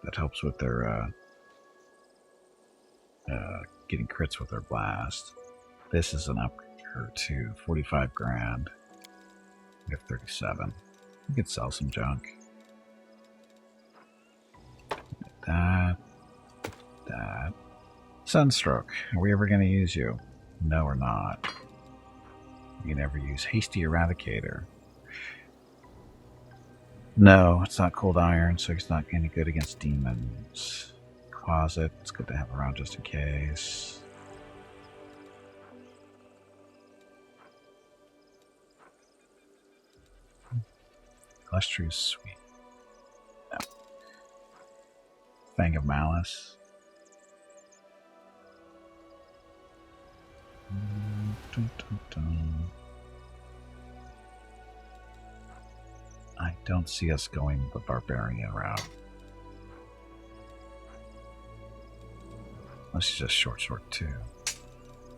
That helps with their getting crits with their blast. This is an upgrade to 45 grand. We have 37. We could sell some junk. That. Sunstroke. Are we ever going to use you? No, we're not. We can never use Hasty Eradicator. No, it's not Cold Iron, so it's not any good against demons. Closet, it's good to have around just in case. Illustrious Sweet. No. Fang of Malice. Dun, dun, dun. I don't see us going the Barbarian route. Let's just short too.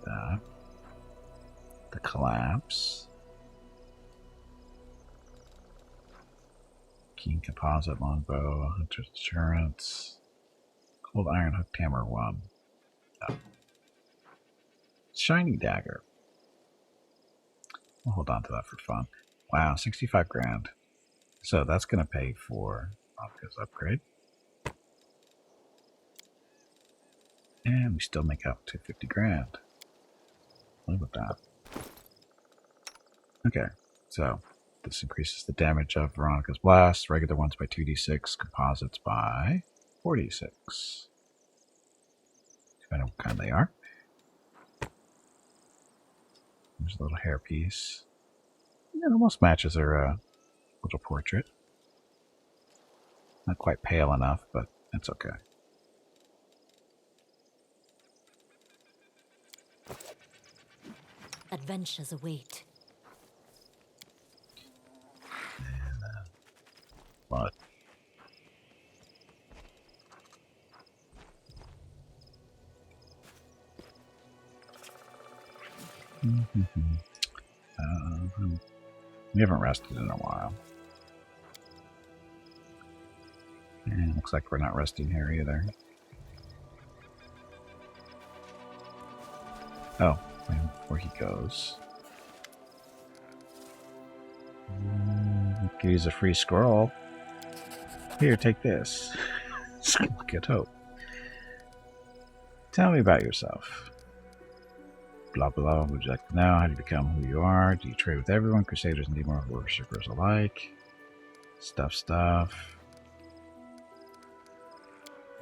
That. The Collapse. Keen Composite Longbow, Hunter's Insurance. Cold Iron Hooked Hammer 1. No. Shiny Dagger. We'll hold on to that for fun. Wow, 65 grand. So that's going to pay for Veronica's upgrade. And we still make up to 50 grand. Live with that. Okay, so this increases the damage of Veronica's Blast, regular ones by 2d6, composites by 4d6. Depending on what kind they are. There's a little hairpiece. It almost matches her little portrait. Not quite pale enough, but it's okay. Adventures await. And what? We haven't rested in a while. And looks like we're not resting here either. Oh, where he goes. Could use a free scroll. Here, take this. Good hope. Tell me about yourself. Blah blah. Would you like to know how do you become who you are? Do you trade with everyone? Crusaders and demon worshippers alike. Stuff.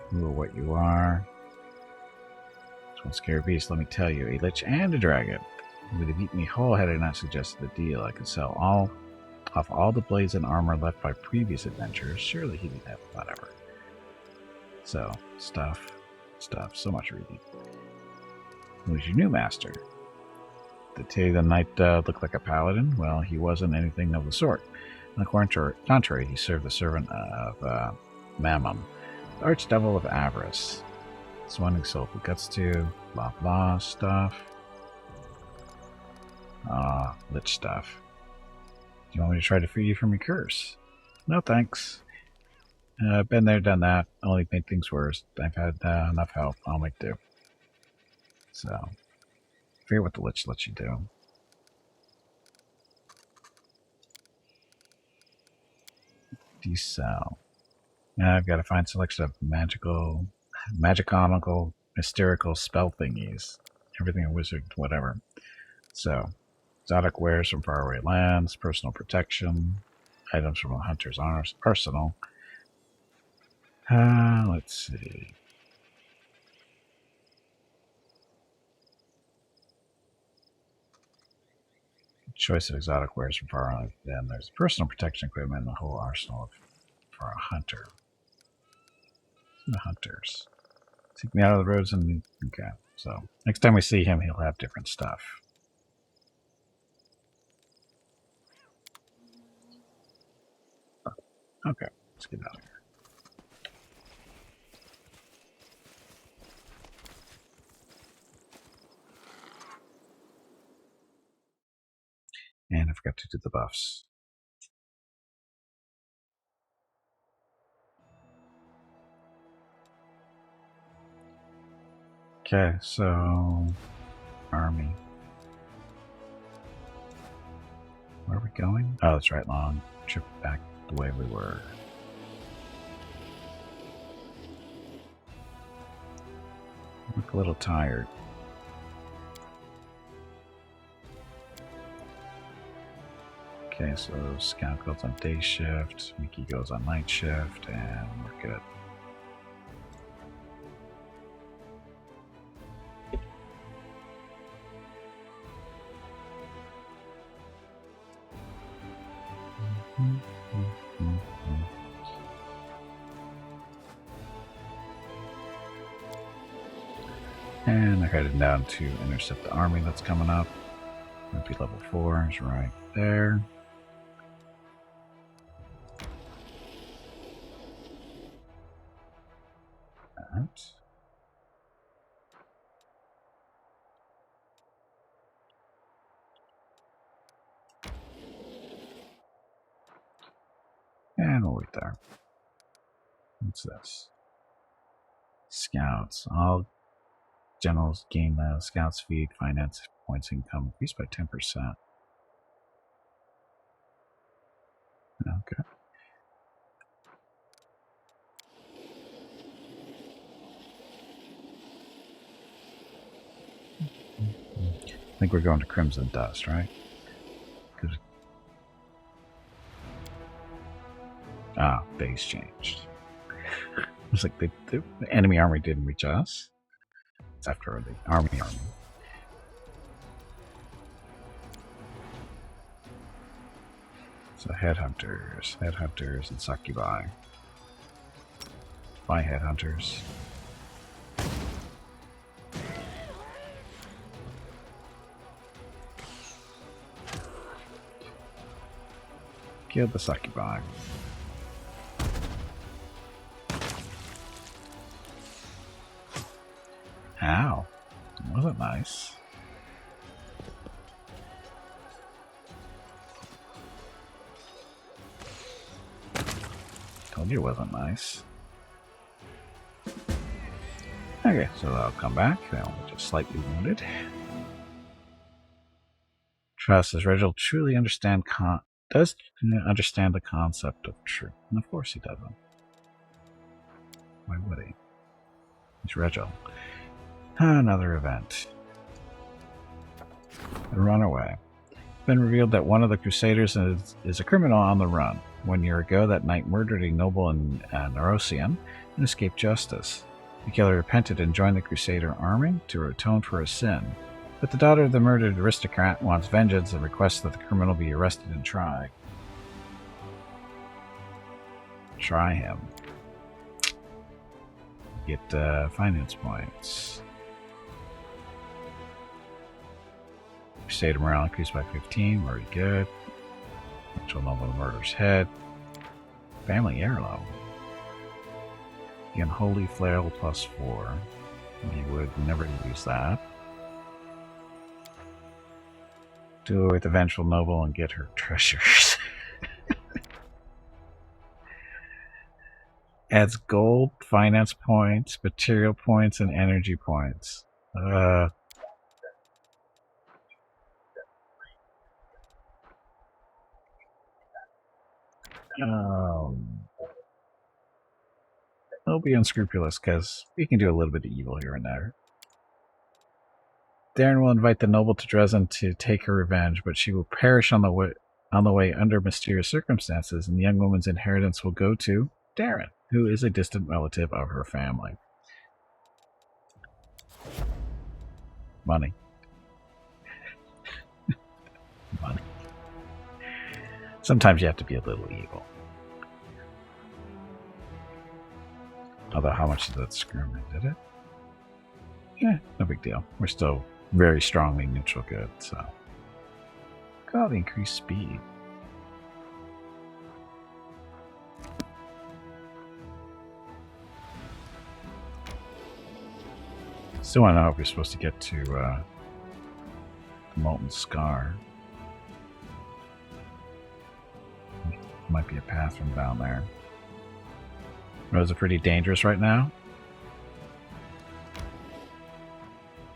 Who or what you are. This one scary beast, let me tell you. A lich and a dragon. You would have eaten me whole had I not suggested the deal. I could sell off all the blades and armor left by previous adventurers. Surely he didn't have whatever. So, stuff. So much reading. Who's your new master? Did tell you the knight looked like a paladin? Well, he wasn't anything of the sort. On the contrary, he served the servant of Mammon, the archdevil of avarice. It's one who sold the guts to, blah blah stuff. Lich stuff. Do you want me to try to free you from your curse? No thanks. Been there, done that. Only made things worse. I've had enough help. I'll make do. So, forget what the lich lets you do. Do you sell? Now I've got to find selection of magiconical, hysterical spell thingies. Everything a wizard, whatever. So, exotic wares from faraway lands, personal protection, items from a hunter's arsenal. Let's see. Choice of exotic wares from faraway. Then there's personal protection equipment and the whole arsenal for a hunter. The hunters. Take me out of the roads and okay. So next time we see him, he'll have different stuff. Okay, let's get out of here. And I forgot to do the buffs. Okay, so army. Where are we going? Oh, that's right, long trip back the way we were. Look a little tired. Okay, so Scout goes on day shift, Mickey goes on night shift, and we're good. And they're headed down to intercept the army that's coming up. Might be level 4 is right there. That. And we'll wait there. What's this? Scouts. All generals gain scouts feed finance points income increased by 10%. Okay. I think we're going to Crimson Dust, right? Base changed. It's like the enemy army didn't reach us. It's after the army. So headhunters, and succubi. Bye, headhunters. Kill the succubi. Ow. Wasn't nice. Told you it wasn't nice. Okay, so I'll come back. Now we're just slightly wounded. Trust, does Reginald truly understand understand the concept of truth? And of course he doesn't. Why would he? He's Reginald. Another event. The runaway. It's been revealed that one of the Crusaders is a criminal on the run. 1 year ago, that knight murdered a noble in Nerosian and escaped justice. The killer repented and joined the Crusader army to atone for his sin. But the daughter of the murdered aristocrat wants vengeance and requests that the criminal be arrested and tried. Try him. Get finance points. Crusader morale increased by 15. Very good. Ritual noble murder's head. Family heirloom. The unholy flail +4. You would never use that. Do it with the vengeful noble and get her treasures. Adds gold, finance points, material points, and energy points. They'll be unscrupulous because we can do a little bit of evil here and there. Darren will invite the noble to Dresden to take her revenge, but she will perish on the way under mysterious circumstances, and the young woman's inheritance will go to Darren, who is a distant relative of her family. Money. Money. Sometimes you have to be a little evil. Although, how much did that screw me? Did it? Yeah, no big deal. We're still very strongly neutral good, so. Look at all the increased speed. Still want to know if we're supposed to get to the Molten Scar. Might be a path from down there. Roads are pretty dangerous right now.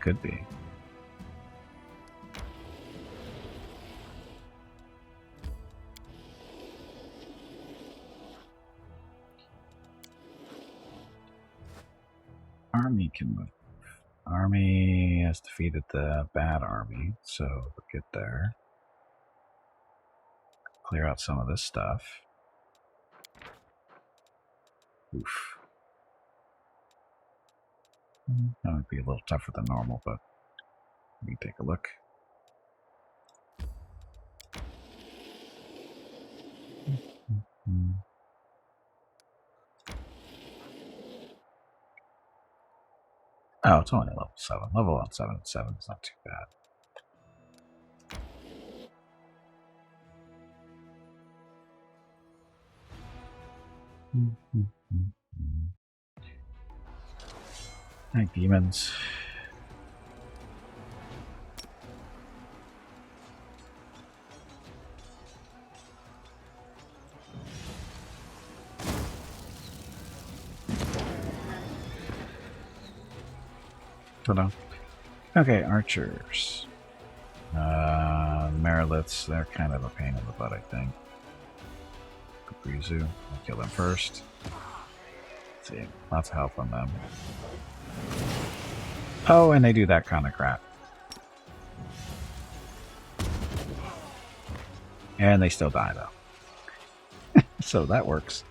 Could be. Army can move. Army has defeated the bad army, so we'll get there. Clear out some of this stuff. Oof. That would be a little tougher than normal, but let me take a look. Oh, it's only level 7. Level on 7 and 7 is not too bad. Hi, demons. Hold on. Okay, archers. Mariliths, they're kind of a pain in the butt, I think. Kubrizu, I'll kill them first. Let's see, lots of health on them. Oh, and they do that kind of crap. And they still die, though. So that works.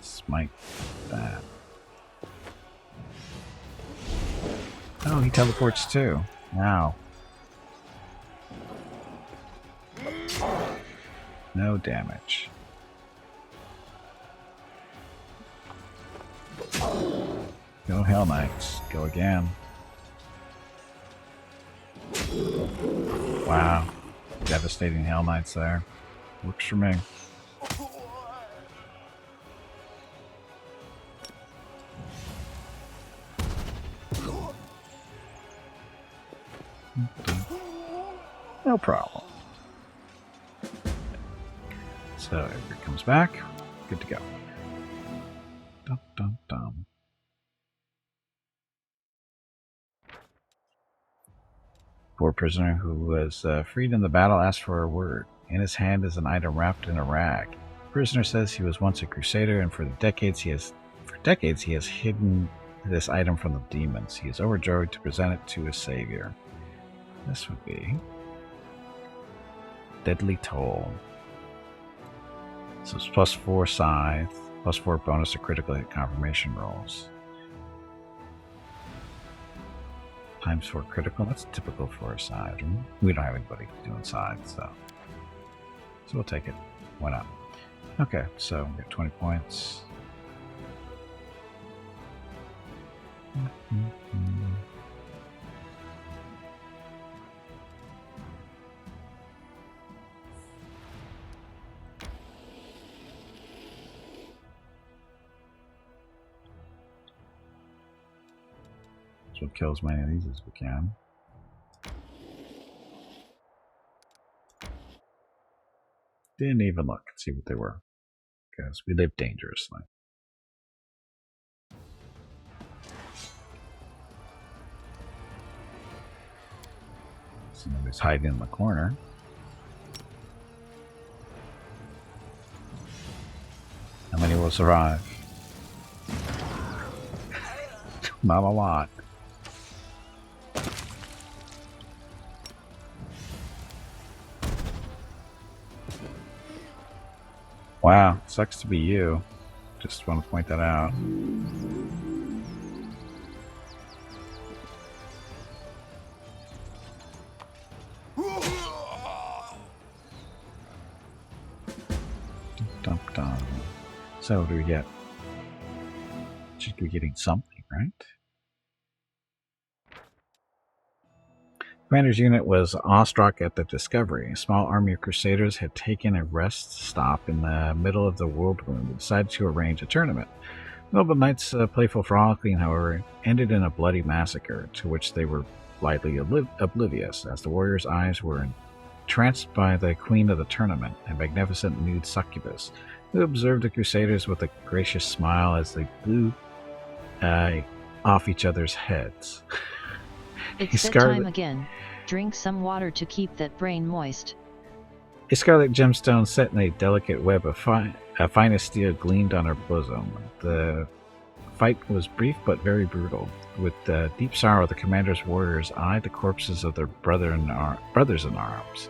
Smite that. Oh, he teleports too. Wow. No damage. Go Hell Knights. Go again. Wow. Devastating Hell Knights there. Works for me. No problem. So Edgar comes back. Good to go. Dum, dum, dum. Poor prisoner who was freed in the battle asked for a word. In his hand is an item wrapped in a rag. The prisoner says he was once a crusader, and for decades he has hidden this item from the demons. He is overjoyed to present it to his savior. This would be Deadly Toll. So it's +4 scythe, +4 bonus to critical hit confirmation rolls. ×4 critical, that's typical for a scythe. We don't have anybody doing scythes, so we'll take it. Why not? Okay, so we get 20 points. We'll kill as many of these as we can. Didn't even look and see what they were, because we live dangerously. Somebody's hiding in the corner. How many will survive. Not a lot. Wow, sucks to be you. Just want to point that out. Dum dum. So what do we get? Should be getting something, right? Commander's unit was awestruck at the discovery. A small army of crusaders had taken a rest stop in the middle of the whirlwind and decided to arrange a tournament. The noble knights' playful frolicking, however, ended in a bloody massacre, to which they were blithely oblivious, as the warriors' eyes were entranced by the queen of the tournament, a magnificent nude succubus, who observed the crusaders with a gracious smile as they blew off each other's heads. It's that time again. Drink some water to keep that brain moist. A scarlet gemstone set in a delicate web of finest steel gleamed on her bosom. The fight was brief but very brutal. With deep sorrow, the commander's warriors eyed the corpses of their brothers in arms.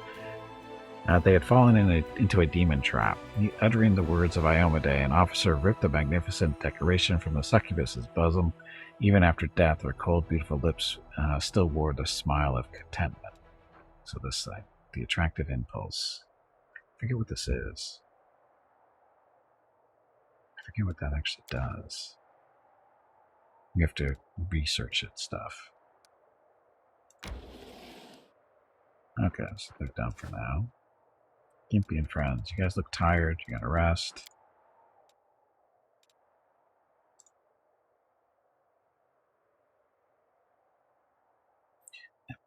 They had fallen into a demon trap. Uttering the words of Iomade, an officer ripped the magnificent decoration from the succubus's bosom. Even after death, her cold, beautiful lips still wore the smile of contentment. So this, the attractive impulse. I forget what this is. I forget what that actually does. You have to research it stuff. Okay, so they're done for now. Gimpy and friends, you guys look tired. You gotta rest.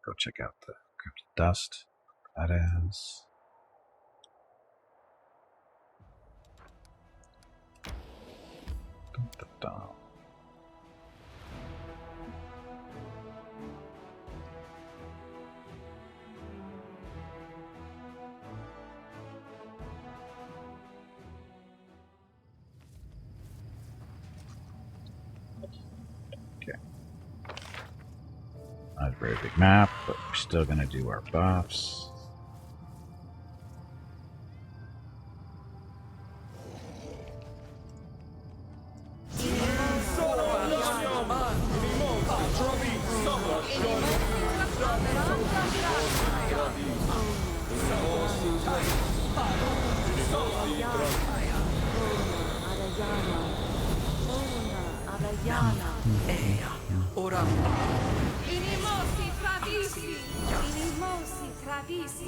Go check out the Crypt of Dust. That is. Dun, dun, dun. Not a very big map, but we're still going to do our buffs.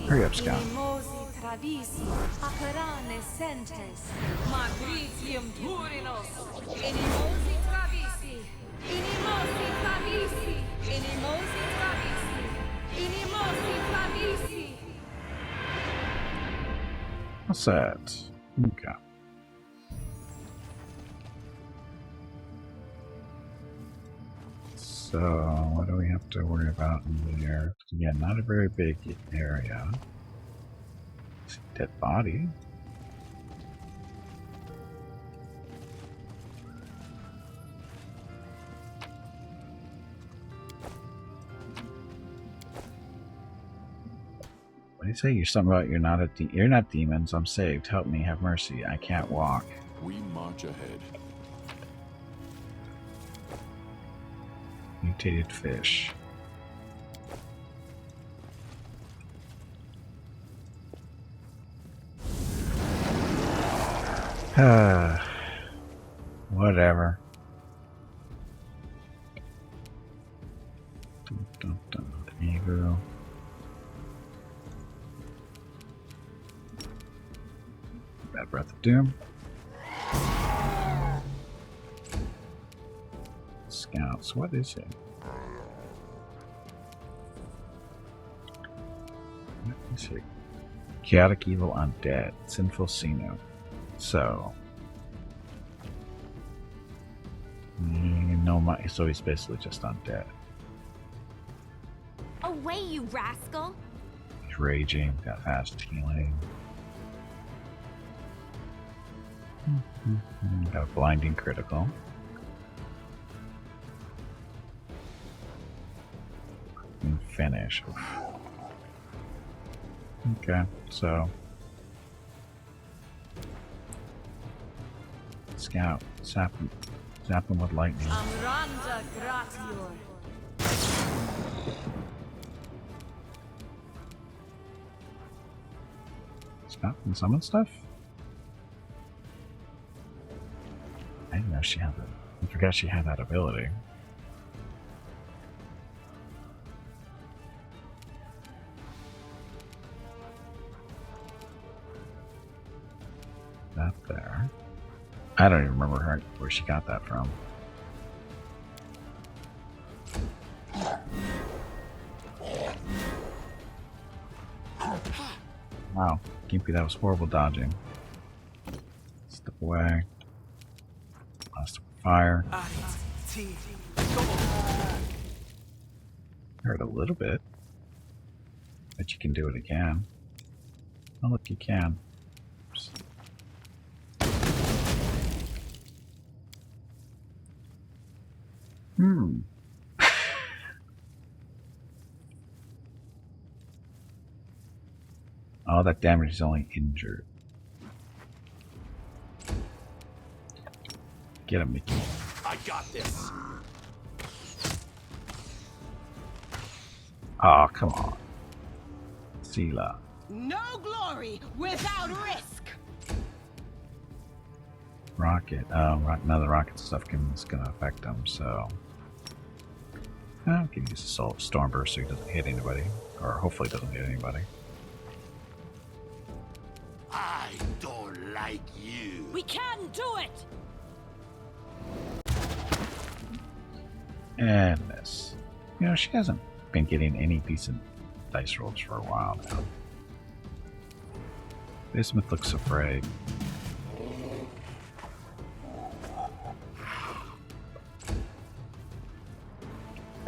Hurry up, Scout. What's that? Okay. So, what do we have to worry about in there? Again, not a very big area. Dead body. What do you say? You're something about you're not demons. I'm saved. Help me. Have mercy. I can't walk. We march ahead. Mutated fish. Whatever. Dun, dun, dun. Ego. Bad Breath of Doom. Scouts, what is it? What is it? Chaotic Evil Undead, Sinful Sino. So, so he's basically just undead. Away, you rascal! He's raging, got fast healing. Got a blinding critical. And finish. Oof. Okay, so scout, zap him with lightning. Amranda gratior. Scout can summon stuff? I didn't know she had that. I forgot she had that ability. That there. I don't even remember where she got that from. Wow, Gimpy, that was horrible dodging. Step away. Blast of fire. Hurt a little bit. Bet you can do it again. Oh, look, you can. Oops. Oh, that damage is only injured. Get him, Mickey. I got this. Oh, come on. Sela. No glory without risk. Rocket. None of the rocket stuff is going to affect him, so. I can use a storm burst so he doesn't hit anybody. Or hopefully doesn't hit anybody. I don't like you. We can do it! And this. You know, she hasn't been getting any decent dice rolls for a while now. Bismuth looks afraid.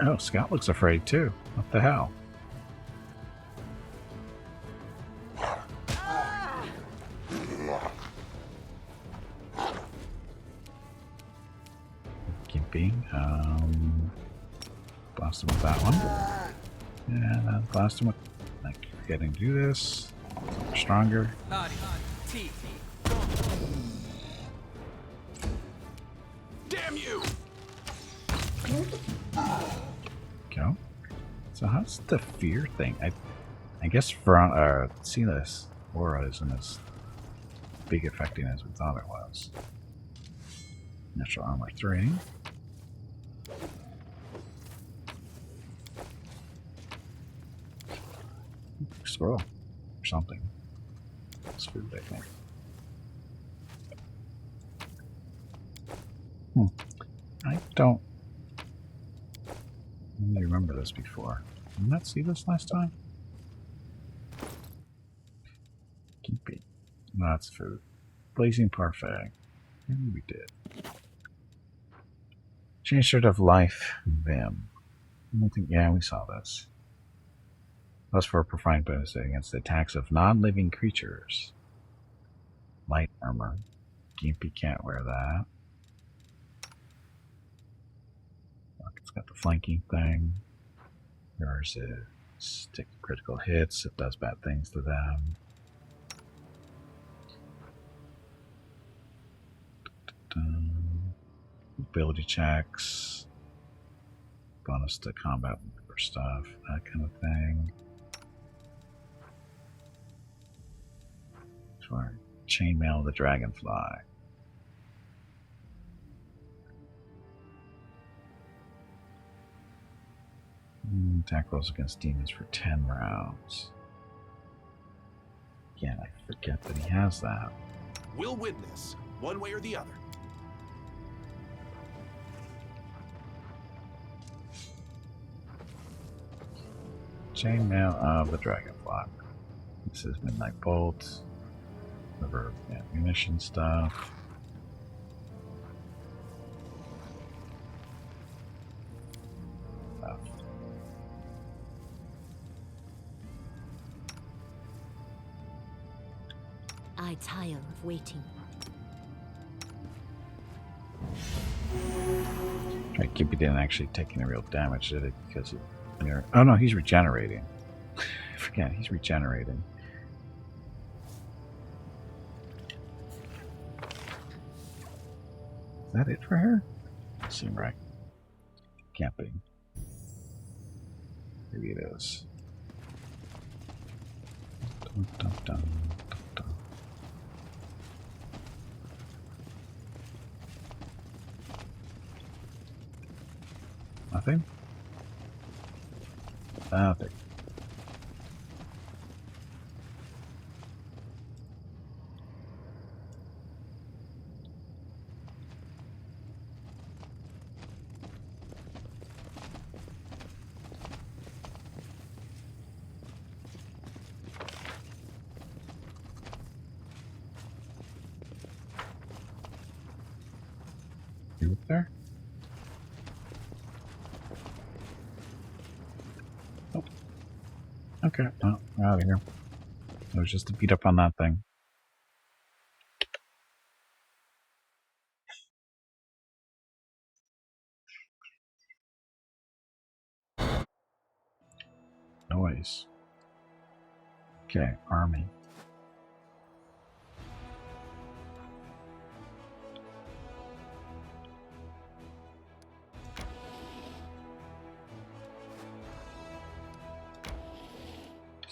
Oh, Scott looks afraid too. What the hell? Gimpy. Blast him with that one. And then blast him with. Like, forgetting to do this. Stronger. Damn you! Go. So how's the fear thing? I guess for see this aura isn't as big affecting as we thought it was. Natural armor 3. Scroll or something. It's food, I think. I don't really remember this before. Did I not see this last time? Gimpy. No, that's food. Blazing Parfait. Maybe we did. Change sort of life, Vim. I don't think, yeah, we saw this. Plus for a profound bonus against the attacks of non-living creatures. Light armor. Gimpy can't wear that. It's got the flanking thing. Yours is take critical hits. It does bad things to them. Ability checks. Bonus to combat for stuff. That kind of thing. For chainmail the dragonfly. Attack rolls against demons for 10 rounds. Again, I forget that he has that. We'll win this, one way or the other. Chainmail of the dragonfly. This is Midnight Bolt. River ammunition stuff. I tire of waiting. Right, Gimpy didn't actually take any real damage, did it? Because it, oh no, he's regenerating. I forget, he's regenerating. Is that it for her? Doesn't seem right. Can't be. Maybe it is. Dun, dun, dun, dun, dun. Nothing? Nothing. You up there? Oh. Okay, no, we're out of here. It was just to beat up on that thing. Noise. Okay, army.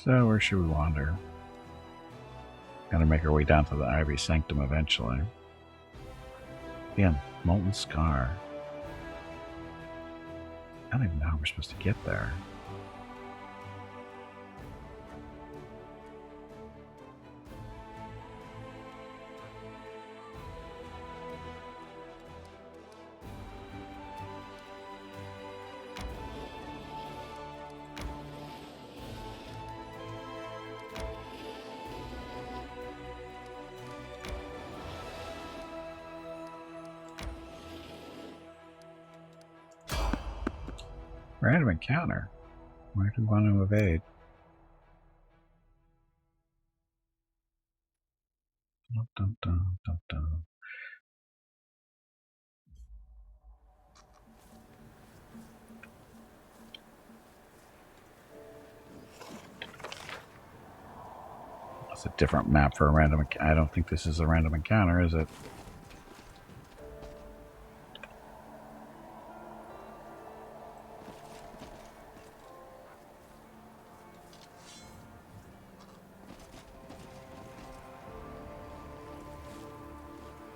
So, where should we wander? Gotta make our way down to the Ivory Sanctum eventually. Again, Molten Scar. I don't even know how we're supposed to get there. Random encounter. Where do we want to evade? Dun, dun, dun, dun, dun. That's a different map for a random. I don't think this is a random encounter, is it?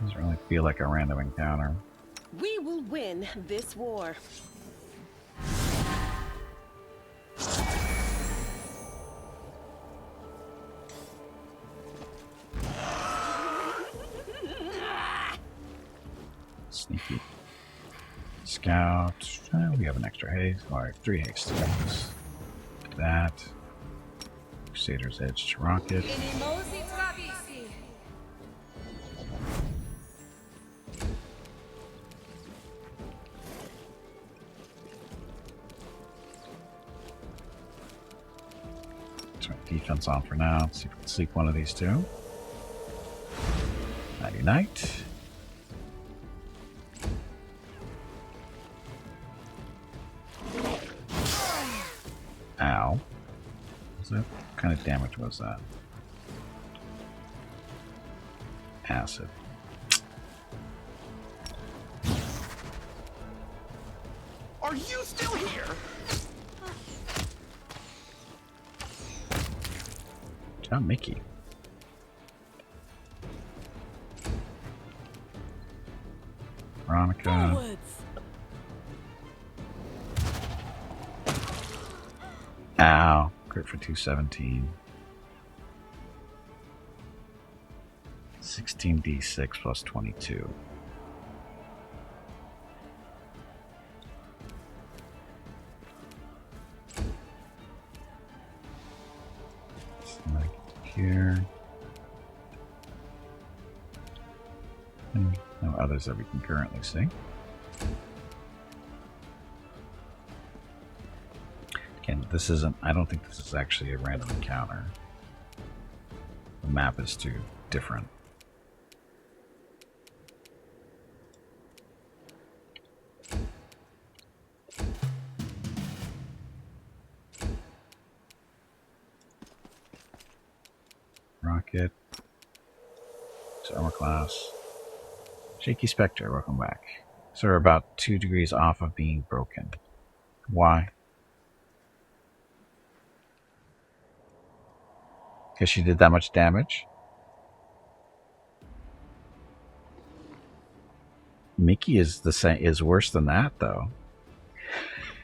Doesn't really feel like a random encounter. We will win this war. Sneaky. Scout. We have an extra haste. Alright, 3 haste stones. That. Crusader's Edge rocket. Turn defense on for now. Let's see if we can sleep one of these two. Nighty night. Ow. What kind of damage was that? Acid. Are you still here? John Mickey. Veronica. Forwards. Ow. Crit for 217. 16d6 plus 22. Like here. And no others that we can currently see. Again, this isn't, I don't think this is actually a random encounter. The map is too different. Rocket. It's armor class. Shaky Spectre, welcome back. So we're about 2 degrees off of being broken. Why? Because she did that much damage? Mickey is the same. Is worse than that, though.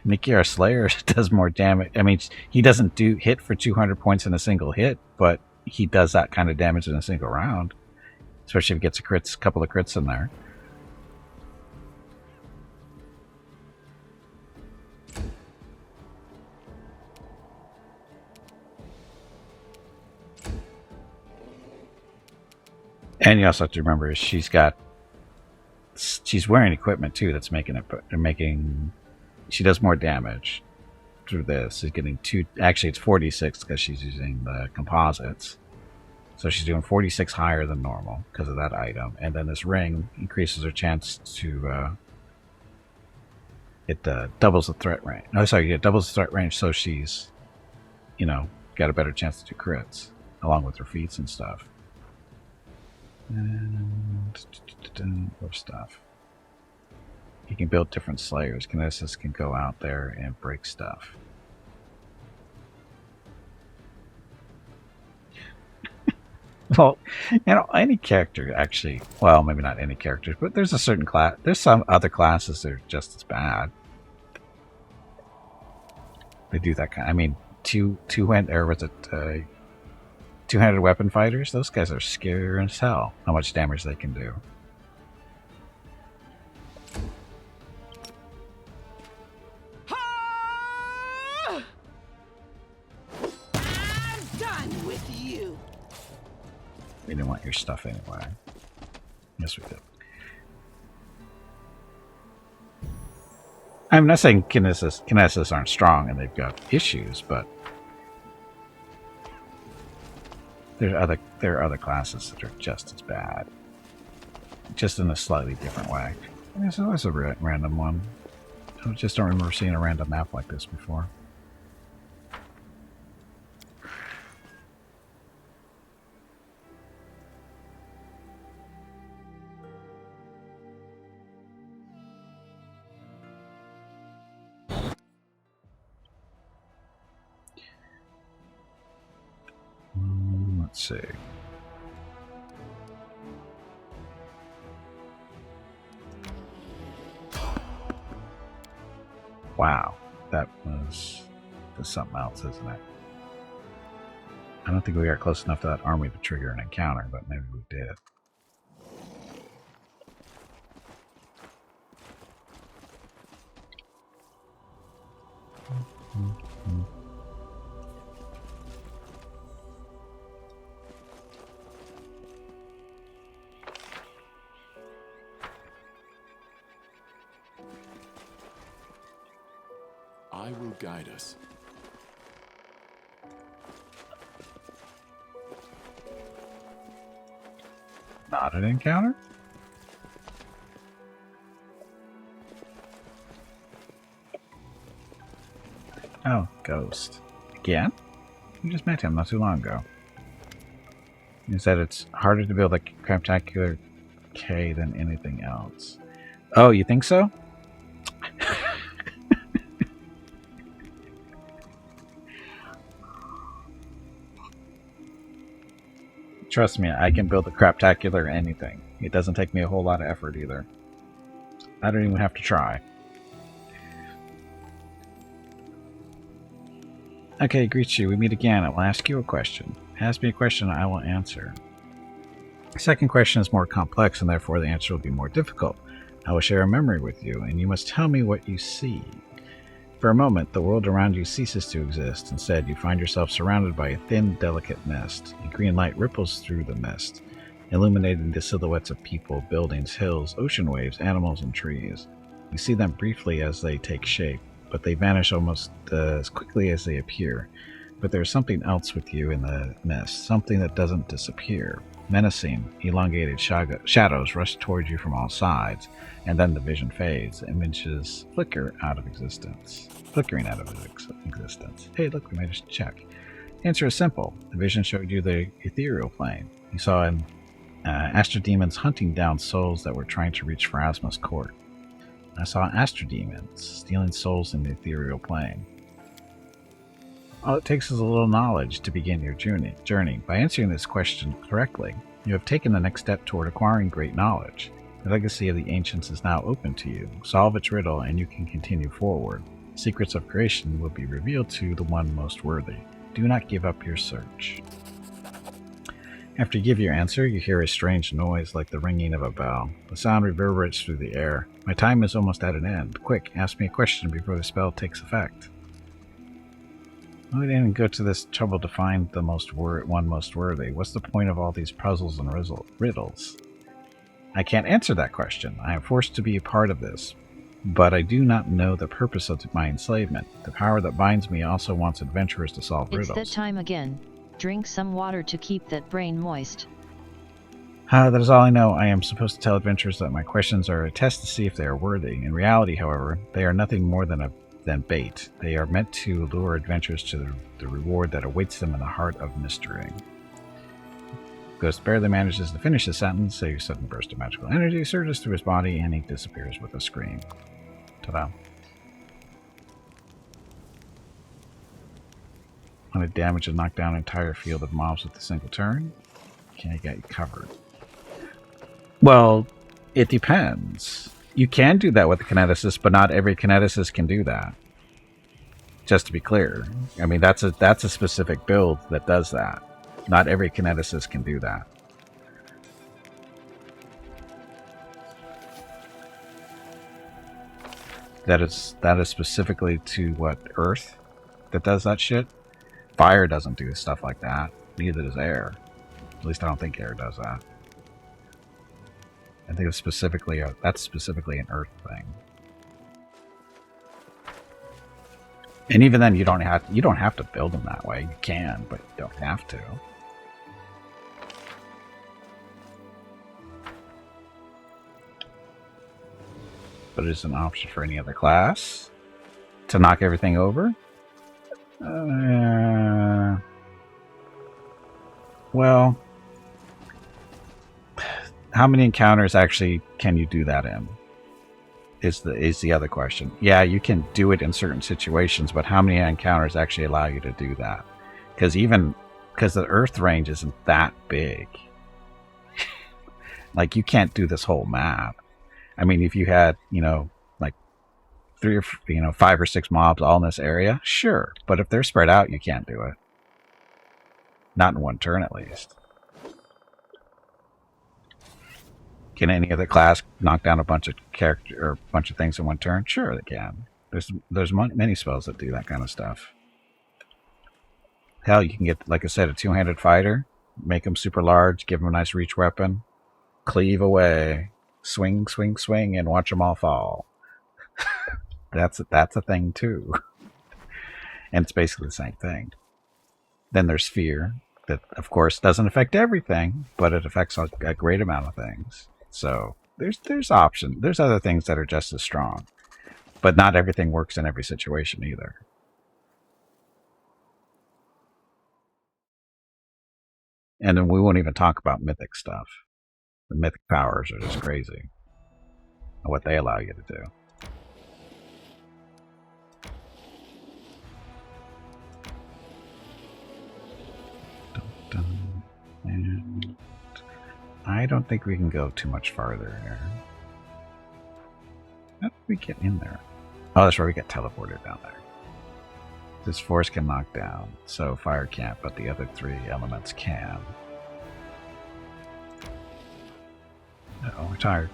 Mickey, our Slayer, does more damage. I mean, he doesn't do hit for 200 points in a single hit, but he does that kind of damage in a single round. Especially if he gets a couple of crits in there. And you also have to remember she's wearing equipment too that's making she does more damage through this. She's getting actually it's 46 because she's using the composites. So she's doing 46 higher than normal because of that item. And then this ring increases her chance to it doubles the threat range. No, sorry, it doubles the threat range, so she's got a better chance to do crits along with her feats and stuff. And more stuff. You can build different Slayers. Kinesis can go out there and break stuff. Well, any character actually. Well, maybe not any characters, but there's a certain class. There's some other classes that are just as bad. They do that kind. I mean, two-handed weapon fighters, those guys are scary as hell how much damage they can do. I'm done with you. We didn't want your stuff anyway. Yes, we did. I'm not saying Kinesis aren't strong and they've got issues, but there are other classes that are just as bad, just in a slightly different way. There's always a random one. I just don't remember seeing a random map like this before. Let's see. Wow, that's something else, isn't it? I don't think we got close enough to that army to trigger an encounter, but maybe we did. I will guide us. Not an encounter? Oh, ghost. Again? We just met him not too long ago. He said it's harder to build a Craptacular K than anything else. Oh, you think so? Trust me, I can build a Craptacular anything. It doesn't take me a whole lot of effort either. I don't even have to try. Okay, greet you. We meet again. I will ask you a question. Ask me a question, I will answer. The second question is more complex, and therefore the answer will be more difficult. I will share a memory with you, and you must tell me what you see. For a moment, the world around you ceases to exist. Instead, you find yourself surrounded by a thin, delicate mist. A green light ripples through the mist, illuminating the silhouettes of people, buildings, hills, ocean waves, animals, and trees. You see them briefly as they take shape, but they vanish almost as quickly as they appear. But there's something else with you in the mist, something that doesn't disappear. Menacing, elongated shadows rush towards you from all sides, and then the vision fades. Images flickering out of existence. Hey, look, we made a check. The answer is simple. The vision showed you the ethereal plane. You saw an astrodemons hunting down souls that were trying to reach Pharasma's court. I saw astrodemons stealing souls in the ethereal plane. All it takes is a little knowledge to begin your journey. By answering this question correctly, you have taken the next step toward acquiring great knowledge. The legacy of the ancients is now open to you. Solve its riddle and you can continue forward. Secrets of creation will be revealed to the one most worthy. Do not give up your search. After you give your answer, you hear a strange noise like the ringing of a bell. The sound reverberates through the air. My time is almost at an end. Quick, ask me a question before the spell takes effect. I didn't go to this trouble to find the one most worthy. What's the point of all these puzzles and riddles? I can't answer that question. I am forced to be a part of this, but I do not know the purpose of my enslavement. The power that binds me also wants adventurers to solve riddles. It's that time again. Drink some water to keep that brain moist. That is all I know. I am supposed to tell adventurers that my questions are a test to see if they are worthy. In reality, however, they are nothing more than bait. They are meant to lure adventurers to the reward that awaits them in the heart of mystery. Ghost barely manages to finish his sentence. A sudden burst of magical energy surges through his body, and he disappears with a scream. Ta-da. When a damage and knock down an entire field of mobs with a single turn, can I get you covered? Well, it depends. You can do that with the kineticist, but not every kineticist can do that. Just to be clear. I mean, that's a specific build that does that. Not every kineticist can do that. That is specifically to what, Earth that does that shit? Fire doesn't do stuff like that. Neither does air. At least I don't think air does that. I think it's that's specifically an Earth thing. And even then, you don't have to build them that way. You can, but you don't have to. But it is an option for any other class to knock everything over. Well, how many encounters actually can you do that in? Is the other question. Yeah, you can do it in certain situations, but how many encounters actually allow you to do that? Because the Earth range isn't that big. Like, you can't do this whole map. I mean, if you had, like 5 or 6 mobs all in this area, sure. But if they're spread out, you can't do it. Not in one turn, at least. Can any other class knock down a bunch of things in one turn? Sure, they can. There's many spells that do that kind of stuff. Hell, you can get, like I said, a two-handed fighter, make them super large, give them a nice reach weapon, cleave away, swing, swing, swing, and watch them all fall. That's a thing too, and it's basically the same thing. Then there's fear, that of course doesn't affect everything, but it affects a great amount of things. So there's options. There's other things that are just as strong, but not everything works in every situation either. And then we won't even talk about mythic stuff. The mythic powers are just crazy. And what they allow you to do. Dun, dun. And I don't think we can go too much farther here. How did we get in there? Oh, that's right, we got teleported down there. This force can knock down, so fire can't, but the other 3 elements can. Uh-oh, we're tired.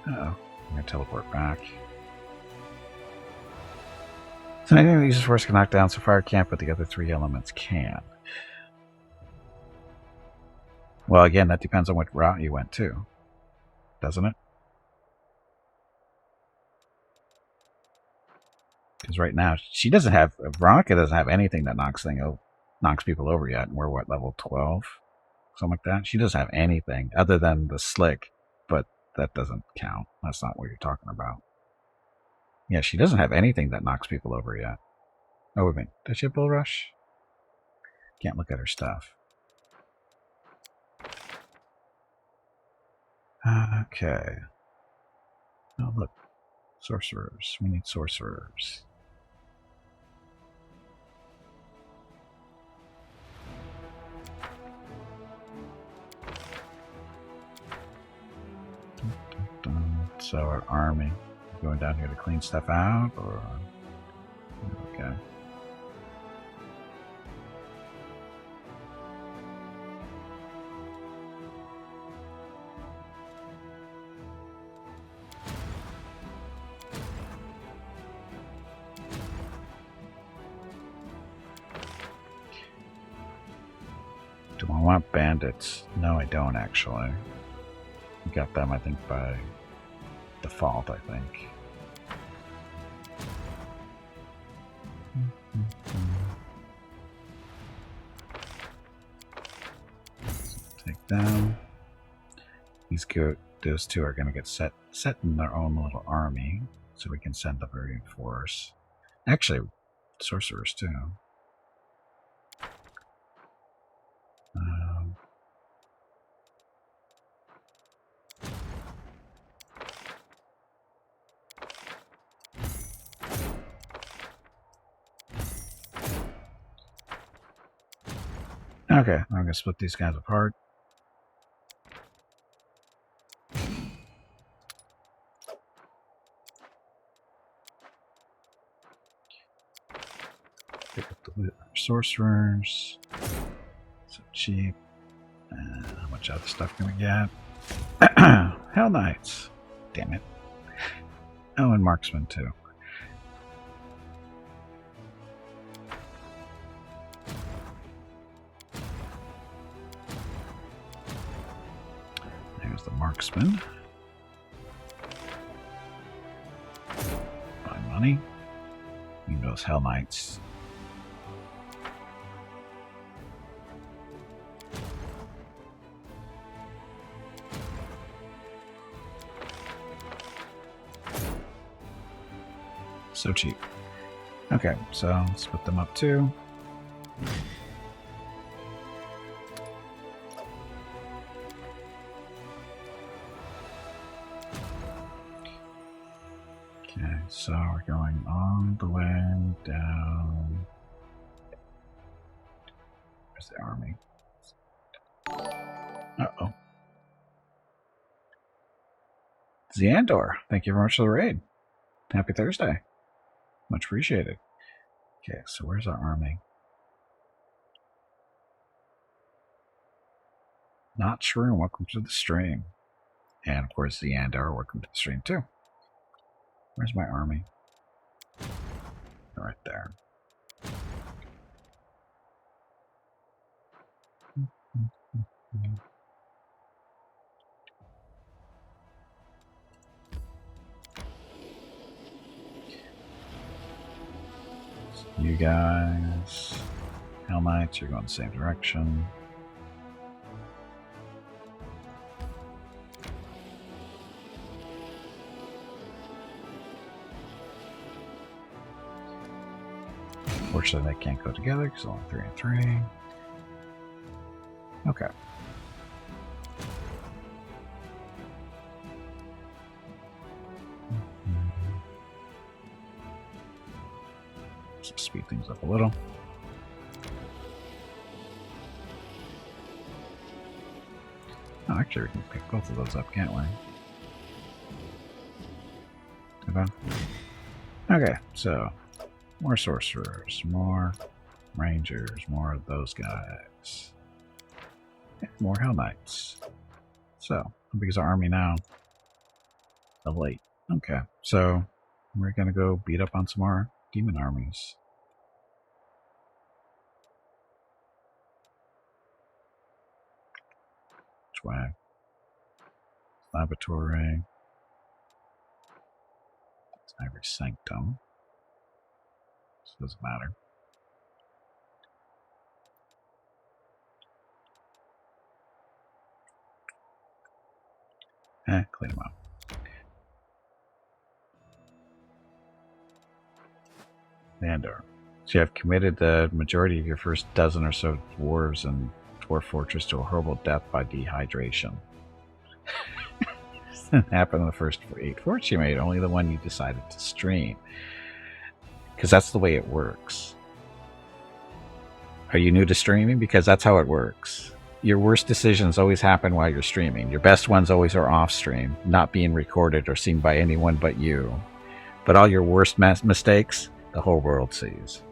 Uh-oh, I'm gonna teleport back. So anything that uses force can knock down, so fire can't, but the other 3 elements can. Well, again, that depends on what route you went to, doesn't it? Because right now, she doesn't have... Veronica doesn't have anything that knocks people over yet. And we're, what, level 12? Something like that. She doesn't have anything other than the slick. But that doesn't count. That's not what you're talking about. Yeah, she doesn't have anything that knocks people over yet. Oh, wait a minute. Does she have Bull Rush? Can't look at her stuff. Okay. Oh, look. Sorcerers. We need sorcerers. So our army. Going down here to clean stuff out, or... Okay. Do I want bandits? No, I don't, actually. We got them, I think, by default, I think. Take them. Those two are going to get set in their own little army, so we can send them a reinforce. Actually, sorcerers too. Okay, I'm going to split these guys apart. Pick up the loot. Sorcerers. So cheap. How much other stuff can we get? Hell Knights. Damn it. Oh, and Marksman too. There's the Marksman. Buy money. Even those Hell Knights. So cheap. Okay, so let's split them up too. Okay, so we're going all the way down. Where's the army? Uh-oh. Xandor, thank you very much for the raid. Happy Thursday. Much appreciated. Okay, so where's our army? Not sure. Welcome to the stream. And of course, the Andar, welcome to the stream too. Where's my army? Right there. You guys, Hell Knights, you're going the same direction. Unfortunately, they can't go together because only 3 and 3. Okay. So speed things up a little. Oh, actually, we can pick both of those up, can't we? Okay, so more sorcerers, more rangers, more of those guys, and more Hell Knights. So, how big is our army now? Level 8. Okay, so we're gonna go beat up on some more demon armies. Which way? Laboratory. Ivory Sanctum. So it doesn't matter. Clean them up. Andor. So you have committed the majority of your first dozen or so dwarves and dwarf fortress to a horrible death by dehydration. This didn't happen in the first 8 forts you made, only the one you decided to stream. Because that's the way it works. Are you new to streaming? Because that's how it works. Your worst decisions always happen while you're streaming. Your best ones always are off stream, not being recorded or seen by anyone but you. But all your worst mistakes, the whole world sees.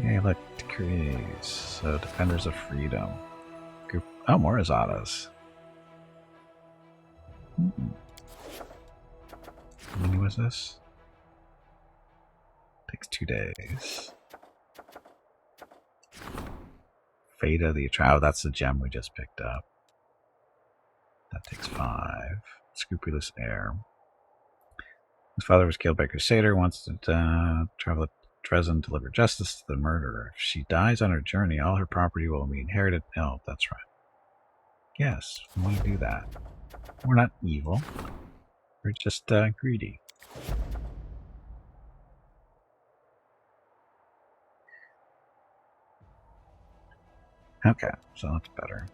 Yeah, look, decrees. So, Defenders of Freedom. Group. Oh, more Azatas. How many was this? Takes 2 days. Fate of the Trial. That's the gem we just picked up. That takes 5. Scrupulous Heir. His father was killed by a Crusader. Wants to travel to Dresden to deliver justice to the murderer. If she dies on her journey, all her property will be inherited. Oh, that's right. Yes, we want to do that. We're not evil. We're just greedy. Okay, so that's better.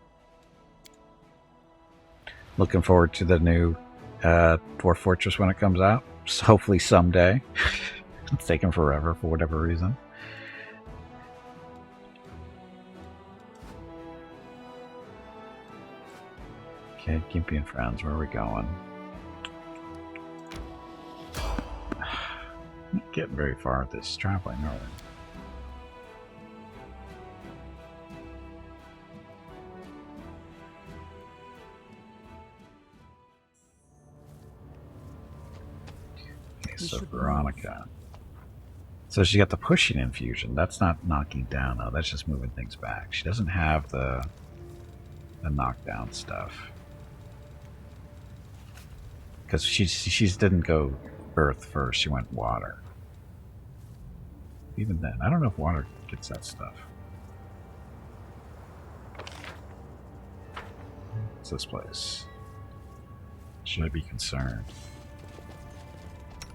Looking forward to the new Dwarf Fortress when it comes out. So hopefully someday. It's taken forever for whatever reason. Okay, Gimpy and friends, where are we going? Not getting very far with this traveling, are we? So Veronica. So she got the pushing infusion. That's not knocking down though. That's just moving things back. She doesn't have the knockdown stuff. Because she didn't go earth first. She went water. Even then, I don't know if water gets that stuff. What's this place? Should I be concerned?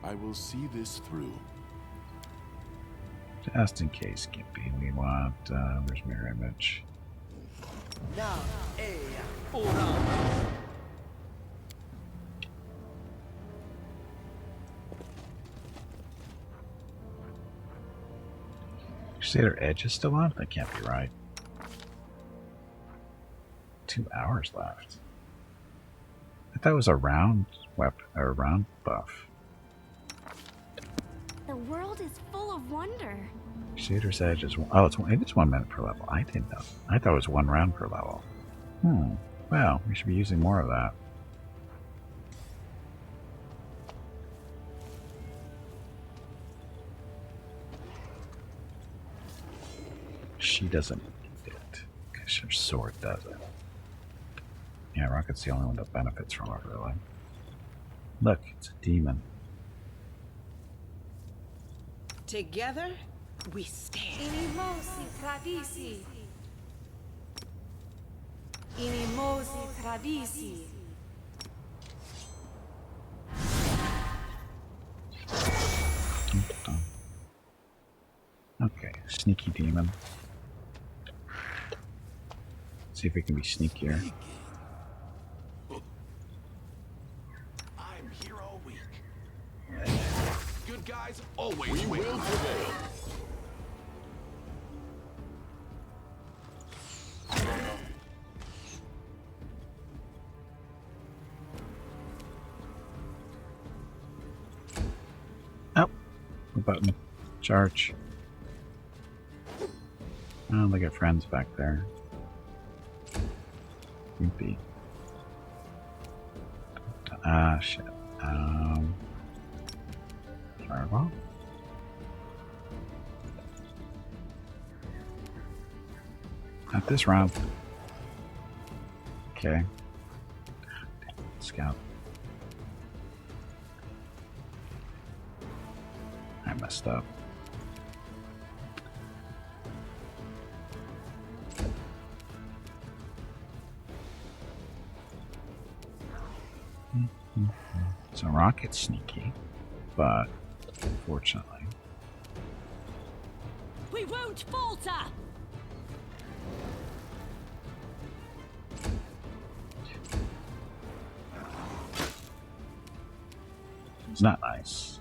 I will see this through. Just in case, Gimpy, we want, where's mirror image? Crusader Edge is still on? That can't be right. 2 hours left. I thought it was a round weapon, or a round buff. The world is full of wonder. Crusader's Edge is it is 1 minute per level. I didn't know. I thought it was 1 round per level. Well, we should be using more of that. She doesn't need it because her sword does it. Yeah, Rocket's the only one that benefits from it, really. Look, it's a demon. Together, we stand. Inimosi tradisi. Inimosi tradisi. Okay, sneaky demon. See if we can be sneakier. I'm here all week. Good guys always win. We will prevail. Oh, the button. Charge. Oh, they got friends back there. Gimpy. Ah, shit. Fireball? Not this round. Okay. Scout. I messed up. So Rocket's sneaky, but fortunately. We won't falter! It's not nice.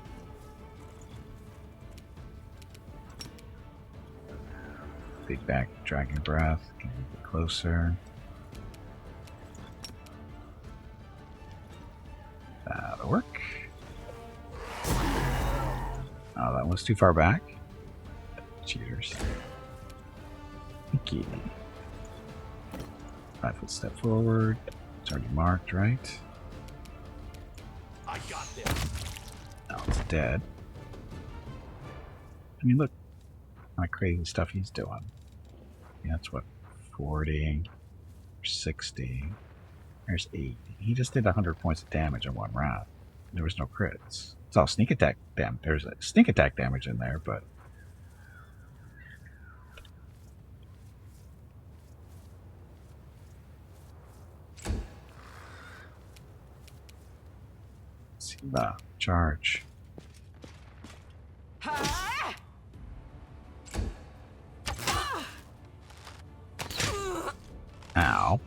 Big back dragon breath. Can you get closer? That'll work. Oh, that was too far back. Cheaters. Okay. 5 foot step forward. It's already marked, right? I got this. Now it's dead. I mean, look. My crazy stuff he's doing. Yeah, that's what, 40, 60. There's 80. He just did 100 points of damage in one round. There was no crits. It's all sneak attack damage. There's a sneak attack damage in there, but let's see the charge. Ow.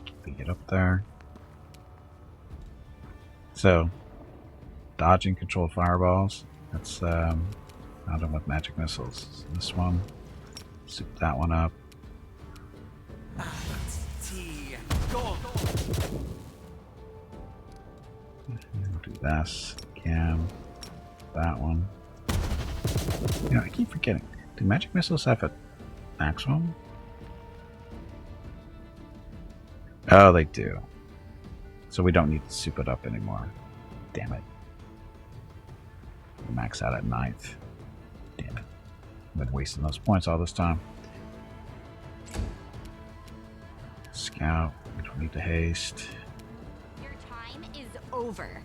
Can we get up there? So, dodging controlled fireballs. That's not done with magic missiles. So this one, soup that one up. Go. Do this. Can that one. You know, I keep forgetting. Do magic missiles have a maximum? Oh, they do. So we don't need to soup it up anymore. Damn it. Max out at 9th. Damn it. I've been wasting those points all this time. Scout. We don't need to haste. Your time is over.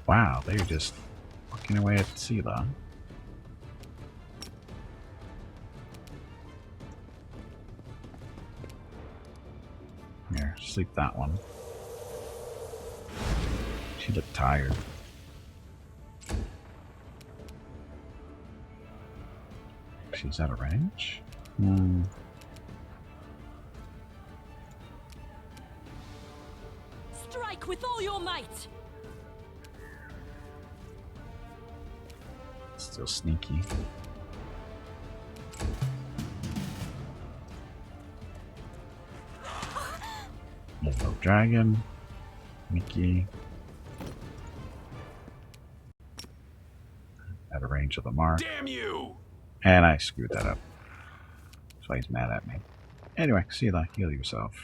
Wow, they're just walking away at Sela. Here, sleep that one. She looked tired. She's out of range? Strike with all your might! Still sneaky. Yellow dragon. Mickey. Out of range of the mark. Damn you! And I screwed that up. That's why he's mad at me. Anyway, Sela, heal yourself.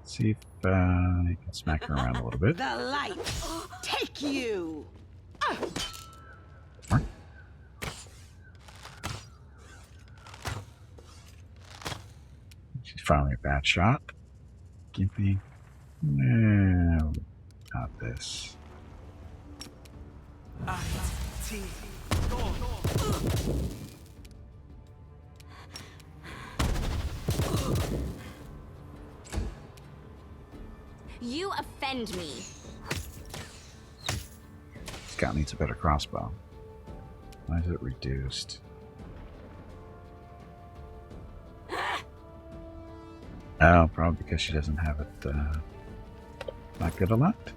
See if you can smack her around a little bit. The light take you. More. She's finally a bad shot. Gimpy. No, not this. You offend me. Scout needs a better crossbow. Why is it reduced? Oh, probably because she doesn't have it not good a lot.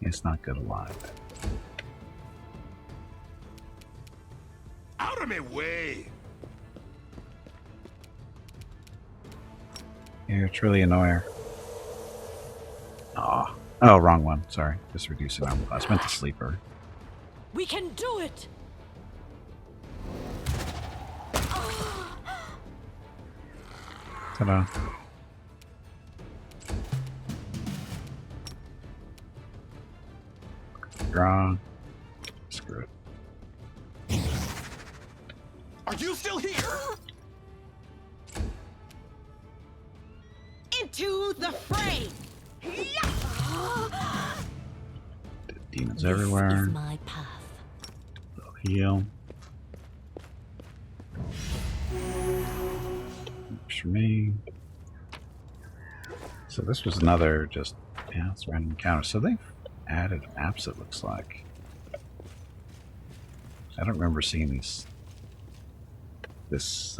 It's not good a lot. Out of my way! Yeah, it's really annoying. Aw. Oh, wrong one. Sorry. Just reducing armor class. Meant to sleeper. We can do it! Ta-da. Draw. Screw it. Are you still here? Into the fray! Demons This everywhere. is my path. Little heal. Works for me. So this was another just, yeah, it's random encounter. So they've added maps, it looks like. I don't remember seeing these these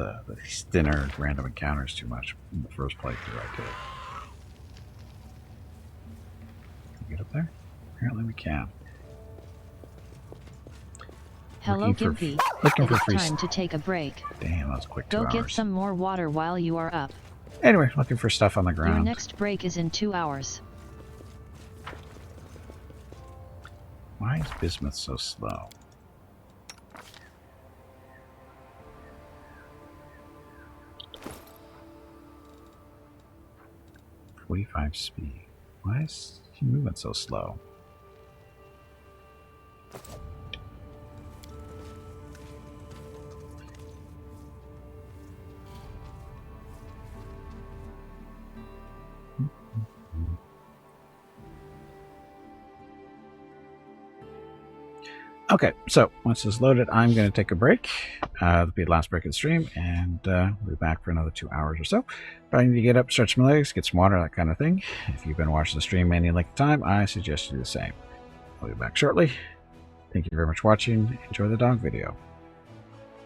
thinner random encounters too much in the first playthrough I did. Can we get up there? Apparently we can. Hello, Looking Gimpy. looking It for is free time to take a break. Damn, that was a quick 2 Go hours. get some more water while you are up. Anyway, looking for stuff on the Your ground. next break is in 2 hours. Why is bismuth so slow? .45 speed. Why is he moving so slow? Okay, so once it's loaded, I'm going to take a break. It'll be the last break of the stream, and we'll be back for another 2 hours or so. But I need to get up, stretch my legs, get some water, that kind of thing. If you've been watching the stream any length of time, I suggest you do the same. I'll be back shortly. Thank you very much for watching. Enjoy the dog video.